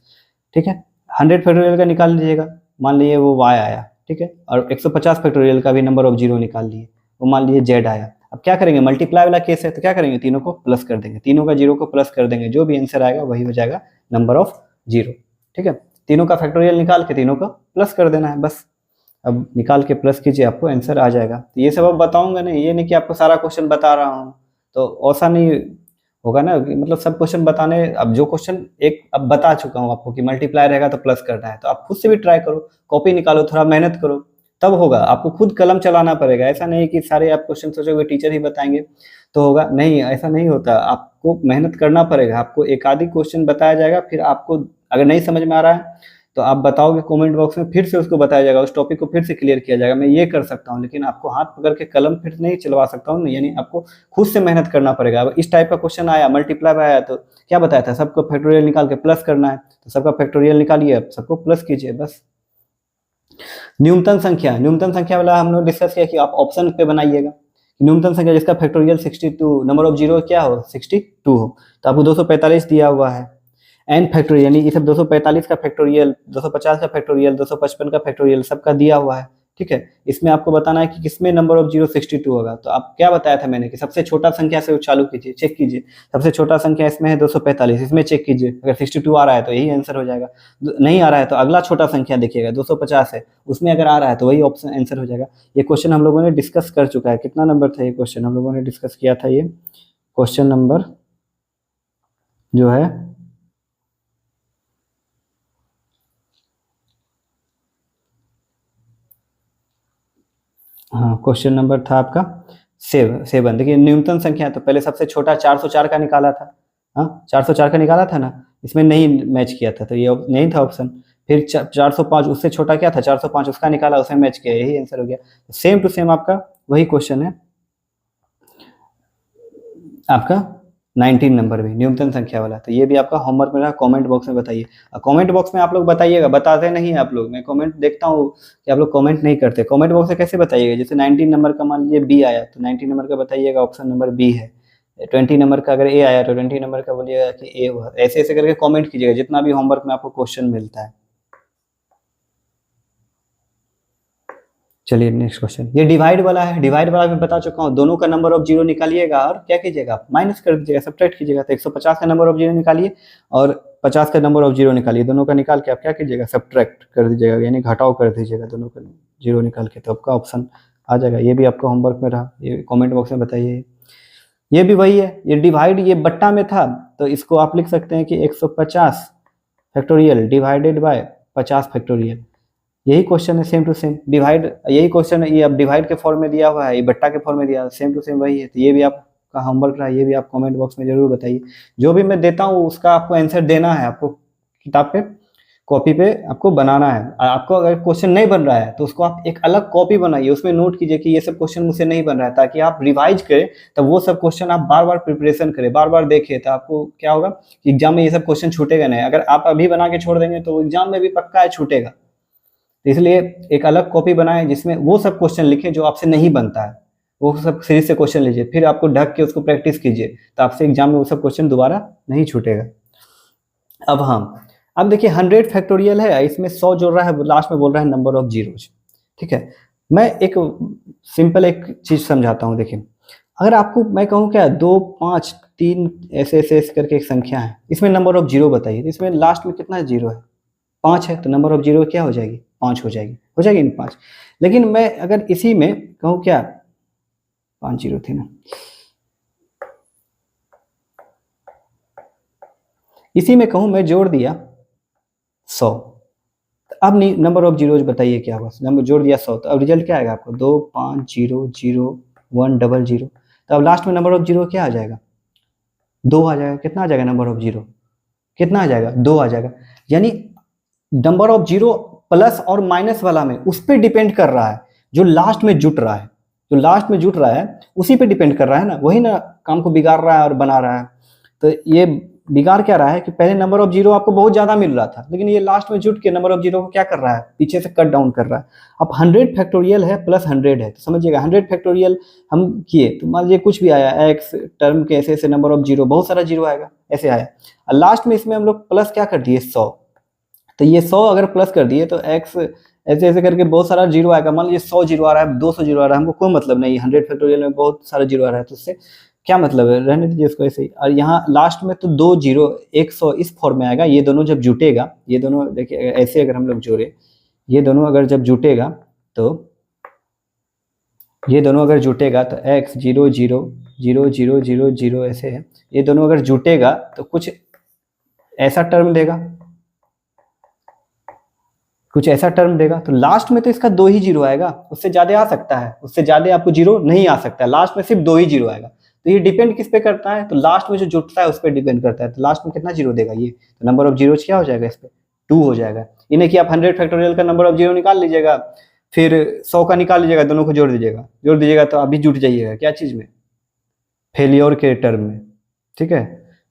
ठीक है। 100 फैक्टोरियल का निकाल लीजिएगा, मान लीजिए वो वाई आया, ठीक है। और 150 फैक्टोरियल का भी नंबर ऑफ जीरो निकाल लिए, वो मान लीजिए जेड आया। अब क्या करेंगे, मल्टीप्लाई वाला केस है तो क्या करेंगे, तीनों को प्लस कर देंगे, तीनों का जीरो को प्लस कर देंगे, जो भी आंसर आएगा वही हो जाएगा नंबर ऑफ जीरो, ठीक है। तीनों का फैक्टोरियल निकाल के तीनों को प्लस कर देना है बस। अब निकाल के प्लस कीजिए, आपको आंसर आ जाएगा। तो ये सब अब बताऊंगा नहीं, ये नहीं कि आपको सारा क्वेश्चन बता रहा हूँ, तो ऐसा नहीं होगा ना, मतलब सब क्वेश्चन बताने, अब जो क्वेश्चन एक अब बता चुका हूँ आपको कि मल्टीप्लाई रहेगा तो प्लस करना है, तो आप खुद से भी ट्राई करो, कॉपी निकालो, थोड़ा मेहनत करो, तब होगा। आपको खुद कलम चलाना पड़ेगा, ऐसा नहीं कि सारे आप क्वेश्चन सोचोगे टीचर ही बताएंगे तो होगा, नहीं, ऐसा नहीं होता। आपको मेहनत करना पड़ेगा, आपको एक आधी क्वेश्चन बताया जाएगा, फिर आपको अगर नहीं समझ में आ रहा है तो आप बताओगे कमेंट बॉक्स में, फिर से उसको बताया जाएगा, उस टॉपिक को फिर से क्लियर किया जाएगा। मैं ये कर सकता हूँ, लेकिन आपको हाथ पकड़ के कलम फिर नहीं चलवा सकता हूँ, यानी आपको खुद से मेहनत करना पड़ेगा। अब इस टाइप का क्वेश्चन आया, मल्टीप्लाई में आया, तो क्या बताया था, सबको फैक्टोरियल निकाल के प्लस करना है, तो सबका फैक्टोरियल निकालिए, अब सबको प्लस कीजिए बस। न्यूनतम संख्या, न्यूनतम संख्या वाला हम लोग डिस्कस किया कि आप ऑप्शन पे बनाइएगा, न्यूनतम संख्या जिसका फैक्टोरियल 62, नंबर ऑफ जीरो क्या हो, 62 हो, तो आपको 245 दिया हुआ है। एन फैक्टोरियल यानी ये सब 245 का फैक्टोरियल, 250 का फैक्टोरियल, 255 का फैक्टोरियल, सबका दिया हुआ है, ठीक है। इसमें आपको बताना है कि किसमें नंबर ऑफ जीरो 62 होगा। तो आप क्या बताया था मैंने कि सबसे छोटा संख्या से चालू कीजिए, चेक कीजिए, सबसे छोटा संख्या इसमें है 245, इसमें चेक कीजिए, अगर 62 आ रहा है तो यही आंसर हो जाएगा, नहीं आ रहा है तो अगला छोटा संख्या देखिएगा, 250 है, उसमें अगर आ रहा है तो वही ऑप्शन आंसर हो जाएगा। ये क्वेश्चन हम लोगों ने डिस्कस कर चुका है, कितना नंबर था ये क्वेश्चन, हम लोगों ने डिस्कस किया था, ये क्वेश्चन नंबर जो है, हाँ, क्वेश्चन नंबर था आपका 7। देखिए न्यूनतम संख्या, तो पहले सबसे छोटा 404 का निकाला था, हाँ 404 का निकाला था ना, इसमें नहीं मैच किया था तो ये नहीं था ऑप्शन। फिर 405, उससे छोटा क्या था 405, उसका निकाला, उसमें मैच किया, यही आंसर हो गया। सेम टू सेम आपका वही क्वेश्चन है आपका 19 नंबर भी न्यूनतम संख्या वाला। तो ये भी आपका होमवर्क में रहा, कमेंट बॉक्स में बताइए। कमेंट बॉक्स में आप लोग बताइएगा, बताते नहीं है आप लोग, मैं कमेंट देखता हूँ कि आप लोग कमेंट नहीं करते। कमेंट बॉक्स में कैसे बताइएगा, जैसे 19 नंबर का मान लीजिए बी आया तो 19 नंबर का बताइएगा ऑप्शन नंबर बी है, 20 नंबर का अगर ए आया तो 20 नंबर का बोलिएगा कि ए हुआ। ऐसे ऐसे करके कॉमेंट कीजिएगा जितना भी होमवर्क में आपको क्वेश्चन मिलता है। चलिए नेक्स्ट क्वेश्चन, ये डिवाइड वाला है, डिवाइड वाला मैं बता चुका हूँ, दोनों का नंबर ऑफ जीरो निकालिएगा और क्या कीजिएगा, आप माइनस कर दीजिएगा, सब्ट्रैक्ट कीजिएगा। तो 150 का नंबर ऑफ जीरो निकालिए और 50 का नंबर ऑफ जीरो निकालिए, दोनों का निकाल के आप क्या कीजिएगा, सब्ट्रैक्ट कर दीजिएगा, यानी घटाव कर दीजिएगा दोनों का जीरो निकाल के, तो आपका ऑप्शन आ जाएगा। ये भी आपका होमवर्क में रहा, ये कॉमेंट बॉक्स में बताइए। ये भी वही है, ये डिवाइड, ये बट्टा में था तो इसको आप लिख सकते हैं कि 150 फैक्टोरियल डिवाइडेड बाय 50 फैक्टोरियल, यही क्वेश्चन है सेम टू सेम। डिवाइड, यही क्वेश्चन है, ये अब डिवाइड के फॉर्म में दिया हुआ है, ये बट्टा के फॉर्म में दिया है, सेम टू सेम वही है। तो ये भी आपका होमवर्क रहा, ये भी आप कमेंट बॉक्स में जरूर बताइए। जो भी मैं देता हूँ उसका आपको आंसर देना है, आपको किताब पे कॉपी पे आपको बनाना है। आपको अगर क्वेश्चन नहीं बन रहा है तो उसको आप एक अलग कॉपी बनाइए, उसमें नोट कीजिए कि ये सब क्वेश्चन मुझसे नहीं बन रहा है, ताकि आप रिवाइज करें, तब वो सब क्वेश्चन आप बार बार प्रिपरेशन करें, बार बार देखें, तो आपको क्या होगा कि एग्जाम में ये सब क्वेश्चन छूटेगा नहीं। अगर आप अभी बना के छोड़ देंगे तो एग्जाम में भी पक्का है छूटेगा। तो इसलिए एक अलग कॉपी बनाएं जिसमें वो सब क्वेश्चन लिखें जो आपसे नहीं बनता है, वो सब सीरीज से क्वेश्चन लीजिए, फिर आपको ढक के उसको प्रैक्टिस कीजिए, तो आपसे एग्जाम में वो सब क्वेश्चन दोबारा नहीं छूटेगा। अब हम अब देखिए 100 फैक्टोरियल है, इसमें 100 जोड़ रहा है, लास्ट में बोल रहा है नंबर ऑफ जीरोज, ठीक है। मैं एक सिंपल एक चीज समझाता हूँ, देखिए अगर आपको मैं कहूँ क्या 2 5 3 ऐसे ऐसे ऐसे करके एक संख्या है, इसमें नंबर ऑफ जीरो बताइए, तो इसमें लास्ट में कितना जीरो है, 5 है, तो नंबर ऑफ जीरो क्या हो जाएगी, 5 हो जाएगी, हो जाएगी इन 5। लेकिन मैं अगर इसी में कहूँ क्या, 5 जीरो थी ना, इसी में कहूँ मैं जोड़ दिया 100, अब नंबर ऑफ जीरोज बताइए क्या होगा, नंबर जोड़ दिया 100, तो अब रिजल्ट क्या आएगा आपको, 2 5 0 0 1 0 0। तो अब लास्ट में नंबर ऑफ जीरो क्या आ जाएगा, 2 आ जाएगा। कितना आ जाएगा नंबर ऑफ जीरो, कितना आ जाएगा, 2 आ जाएगा। यानी नंबर ऑफ जीरो प्लस और माइनस वाला में उस पर डिपेंड कर रहा है, जो लास्ट में जुट रहा है, जो लास्ट में जुट रहा है उसी पे डिपेंड कर रहा है ना, वही ना काम को बिगाड़ रहा है और बना रहा है। तो ये बिगाड़ क्या रहा है कि पहले नंबर ऑफ जीरो आपको बहुत ज्यादा मिल रहा था, लेकिन ये लास्ट में जुट के नंबर ऑफ जीरो को क्या कर रहा है, पीछे से कट डाउन कर रहा है। अब 100 फैक्टोरियल है प्लस 100 है, तो समझिएगा 100 फैक्टोरियल हम किए तो मान लीजिए कुछ भी आया, एक्स टर्म के ऐसे ऐसे नंबर ऑफ जीरो, बहुत सारा जीरो आएगा, ऐसे आया। और लास्ट में इसमें हम लोग प्लस क्या कर दिए, 100। तो ये 100 अगर प्लस कर दिए तो एक्स ऐसे ऐसे करके बहुत सारा जीरो आएगा। मान लीजिए 100 जीरो आ रहा है, 200 जीरो आ रहा है, हमको कोई मतलब नहीं, 100 फैक्टोरियल में बहुत सारा जीरो आ रहा है, तो उससे क्या मतलब है, रहने दीजिए इसको ऐसे ही। और यहाँ लास्ट में तो 2 जीरो 100 इस फॉर्म में आएगा। ये दोनों जब जुटेगा, ये दोनों देखिए ऐसे अगर हम लोग जोड़े, ये दोनों अगर जब जुटेगा तो ये दोनों अगर जुटेगा तो x 0 0 0 0 0 0 ऐसे है, ये दोनों अगर जुटेगा तो कुछ ऐसा टर्म देगा, कुछ ऐसा टर्म देगा। तो लास्ट में तो इसका 2 ही जीरो आएगा, उससे ज्यादा आ सकता है, उससे ज्यादा आपको जीरो नहीं आ सकता है, लास्ट में सिर्फ 2 ही जीरो आएगा। तो ये डिपेंड किस पे करता है, तो लास्ट में जो जुटता है उस पर डिपेंड करता है। तो लास्ट में कितना जीरो देगा ये, तो नंबर ऑफ जीरो क्या हो जाएगा, इस पे 2 हो जाएगा। इन्हें कि आप 100 फैक्टोरियल का नंबर ऑफ जीरो निकाल लीजिएगा, फिर 100 का निकाल लीजिएगा, दोनों को जोड़ दीजिएगा तो अभी जुट जाइएगा क्या चीज में, फेलियर के टर्म में, ठीक है,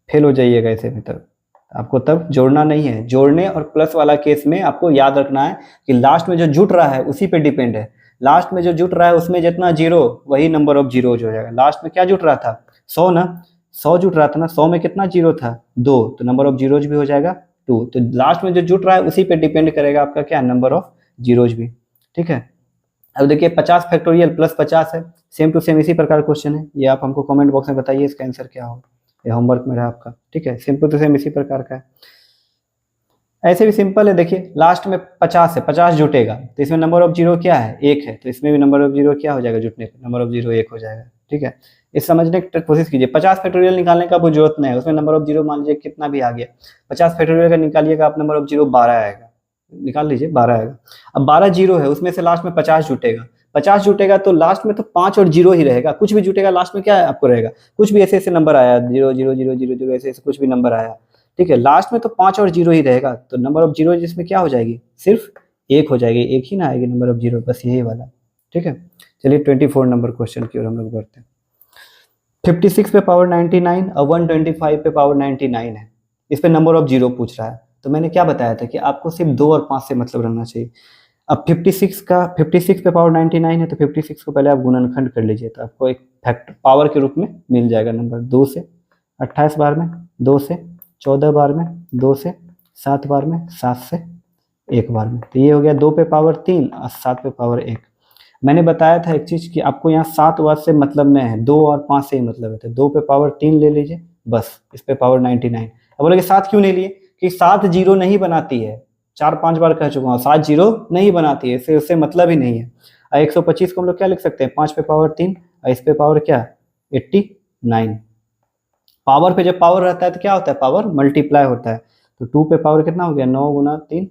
फेल हो जाइएगा ऐसे में। तब आपको तब जोड़ना नहीं है, जोड़ने और प्लस वाला केस में आपको याद रखना है कि लास्ट में जो जुट रहा है उसी पे डिपेंड है। लास्ट में जो जुट रहा है उसमें जितना जीरो वही नंबर ऑफ जीरो हो जाएगा। लास्ट में क्या जुट रहा था, 100 ना, 100 जुट रहा था ना, 100 में कितना जीरो था, 2, तो नंबर ऑफ जीरोज भी हो जाएगा 2। तो लास्ट में जो जुट रहा है उसी पे डिपेंड करेगा आपका क्या, नंबर ऑफ जीरोज भी, ठीक है। अब देखिए 50 फैक्टोरियल प्लस 50 है, सेम टू सेम इसी प्रकार क्वेश्चन है। ये आप हमको कमेंट बॉक्स में बताइए इसका आंसर क्या हो, ये होमवर्क में रहा आपका, ठीक है। सिंपल टू सेम इसी प्रकार का है, ऐसे भी सिंपल है। देखिए लास्ट में 50 है, 50 जुटेगा तो इसमें नंबर ऑफ जीरो क्या है, 1 है, तो इसमें भी नंबर ऑफ जीरो क्या हो जाएगा, जुटने पे नंबर ऑफ जीरो 1 हो जाएगा, ठीक है। इस समझने की कोशिश कीजिए। 50 फैक्टोरियल निकालने का कोई जरूरत नहीं है, उसमें नंबर ऑफ जीरो मान लीजिए कितना भी आ गया, 50 फैक्टोरियल का निकालिएगा आप, नंबर ऑफ जीरो 12 आएगा, निकाल लीजिए 12 आएगा। अब 12 जीरो है, उसमें से लास्ट में 50 जुटेगा, 50 जुटेगा तो लास्ट में तो 5 और जीरो ही रहेगा, कुछ भी जुटेगा लास्ट में क्या है आपको रहेगा, कुछ भी ऐसे ऐसे नंबर आया, 0 0 0 0 0 ऐसे ऐसे कुछ भी नंबर आया, ठीक है, लास्ट में तो 5 और जीरो ही रहेगा। तो नंबर ऑफ जीरो जिसमें क्या हो जाएगी, सिर्फ 1 हो जाएगी, 1 ही ना आएगी नंबर ऑफ जीरो, बस यही वाला, ठीक है। चलिए 24 नंबर क्वेश्चन की ओर हम लोग बढ़ते हैं। 56 पे पावर 99 और 125 पे पावर 99 है, इस पे नंबर ऑफ जीरो पूछ रहा है। तो मैंने क्या बताया था कि आपको सिर्फ 2 और 5 से मतलब रहना चाहिए। अब 56 पे पावर 99 है, तो 56 को पहले आप गुणनखंड कर लीजिए, तो आपको एक फैक्टर पावर के रूप में मिल जाएगा नंबर, 2 से 28 बार में, 2 से 14 बार में, 2 से 7 बार में, 7 से 1 बार में। तो ये हो गया 2 पे पावर 3 और 7 पे पावर 1। मैंने बताया था एक चीज कि आपको यहाँ 7 वाट से मतलब नहीं है, 2 और 5 से ही मतलब है। तो 2 पे पावर 3 ले लीजिए बस, इस पे पावर 99। अब बोले कि 7 क्यों नहीं लिए, कि 7 जीरो नहीं बनाती है, 4-5 बार कह चुका हूँ, 7 जीरो नहीं बनाती है, इससे उससे मतलब ही नहीं है। और 125 को हम लोग क्या लिख सकते हैं, 5 पे पावर 3 और इस पे पावर क्या, 89। पावर पे जब पावर रहता है तो क्या होता है, पावर मल्टीप्लाई होता है। तो 2 पे पावर कितना हो गया, 9 गुना 3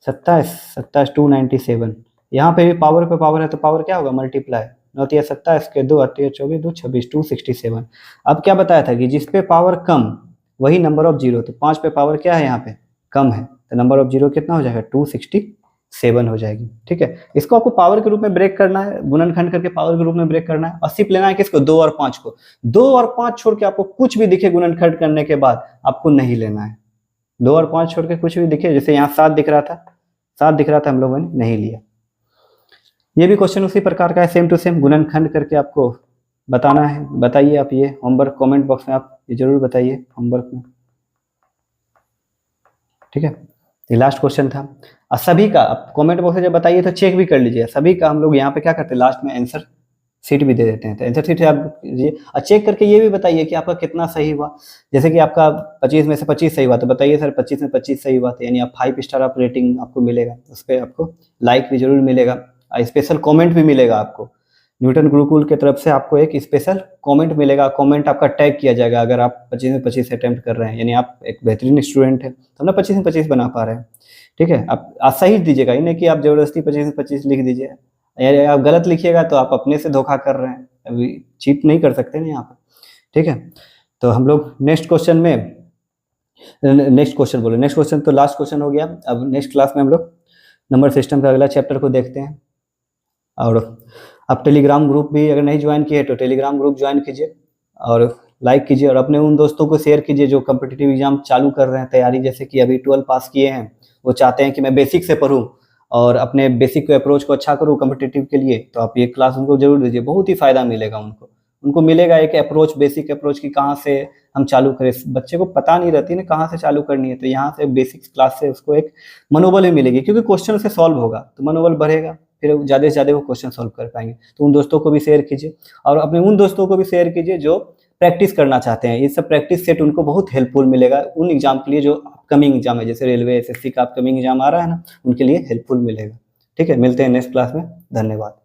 27, 27 297। यहाँ पे भी पावर पे पावर है तो पावर क्या होगा, मल्टीप्लाई, 9 तिया 27 के 2 8 24 2 26 267। अब क्या बताया था कि जिस पे पावर कम वही नंबर ऑफ जीरो, तो 5 पे पावर क्या है यहाँ पे कम है, तो नंबर ऑफ जीरो कितना हो जाएगा, 267 हो जाएगी, ठीक है। इसको आपको पावर के रूप में ब्रेक करना है, गुणनखंड करके पावर के रूप में ब्रेक करना है। और सिर्फ लेना है किसको, 2 और 5 को। 2 और 5 छोड़ के आपको कुछ भी दिखे गुणनखंड करने के बाद आपको नहीं लेना है। 2 और 5 छोड़ के कुछ भी दिखे, जैसे यहाँ 7 दिख रहा था, 7 दिख रहा था, हम लोगों ने नहीं लिया। ये भी क्वेश्चन उसी प्रकार का है, सेम टू सेम गुणनखंड करके आपको बताना है। बताइए आप, ये होमवर्क कमेंट बॉक्स में आप ये जरूर बताइए होमवर्क में, ठीक है। ये लास्ट क्वेश्चन था। और सभी का आप कमेंट बॉक्स में जब बताइए तो चेक भी कर लीजिए, सभी का हम लोग यहाँ पे क्या करते हैं, लास्ट में आंसर सीट भी दे देते हैं। तो आंसर सीट आप कीजिए और चेक करके ये भी बताइए कि आपका कितना सही हुआ। जैसे कि आपका 25 में से 25 सही हुआ, तो बताइए सर 25 में 25 सही हुआ, तो यानी आप 5 स्टार आप रेटिंग आपको मिलेगा, उस पर आपको लाइक भी जरूर मिलेगा, स्पेशल कमेंट भी मिलेगा आपको। न्यूटन गुरुकुल की तरफ से आपको एक स्पेशल कमेंट मिलेगा, कमेंट आपका टैग किया जाएगा अगर आप 25 में 25 अटेम्प्ट कर रहे हैं, यानी आप एक बेहतरीन स्टूडेंट है, तो ना 25 में 25 बना पा रहे हैं, ठीक है। आप सही दीजिएगा, इन्हें कि आप जबरदस्ती 25 में 25 लिख दीजिए, यानी आप गलत लिखिएगा तो आप अपने से धोखा कर रहे हैं, अभी चीट नहीं कर सकते ना यहाँ पे, ठीक है। तो हम लोग नेक्स्ट क्वेश्चन तो लास्ट क्वेश्चन हो गया। अब नेक्स्ट क्लास में हम लोग नंबर सिस्टम का अगला चैप्टर को देखते हैं। और आप टेलीग्राम ग्रुप भी अगर नहीं ज्वाइन किए तो टेलीग्राम ग्रुप ज्वाइन कीजिए और लाइक कीजिए और अपने उन दोस्तों को शेयर कीजिए जो कम्पिटिटिव एग्जाम चालू कर रहे हैं तैयारी, जैसे कि अभी 12 पास किए हैं, वो चाहते हैं कि मैं बेसिक से पढूं और अपने बेसिक अप्रोच को अच्छा करूं कम्पिटिटिव के लिए, तो आप ये क्लास उनको जरूर दीजिए, बहुत ही फायदा मिलेगा उनको मिलेगा एक अप्रोच, बेसिक अप्रोच की कहाँ से हम चालू करें। बच्चे को पता नहीं रहती ना कहाँ से चालू करनी है, तो यहाँ से बेसिक क्लास से उसको एक मनोबल भी मिलेगी, क्योंकि क्वेश्चन से सॉल्व होगा तो मनोबल बढ़ेगा, फिर ज़्यादा से ज़्यादा वो क्वेश्चन सॉल्व कर पाएंगे। तो उन दोस्तों को भी शेयर कीजिए और अपने उन दोस्तों को भी शेयर कीजिए जो प्रैक्टिस करना चाहते हैं। ये सब प्रैक्टिस सेट उनको बहुत हेल्पफुल मिलेगा उन एग्जाम के लिए जो अपकमिंग एग्जाम है, जैसे रेलवे एसएससी का अपकमिंग एग्जाम आ रहा है ना, उनके लिए हेल्पफुल मिलेगा। ठीक है, मिलते हैं नेक्स्ट क्लास में। धन्यवाद।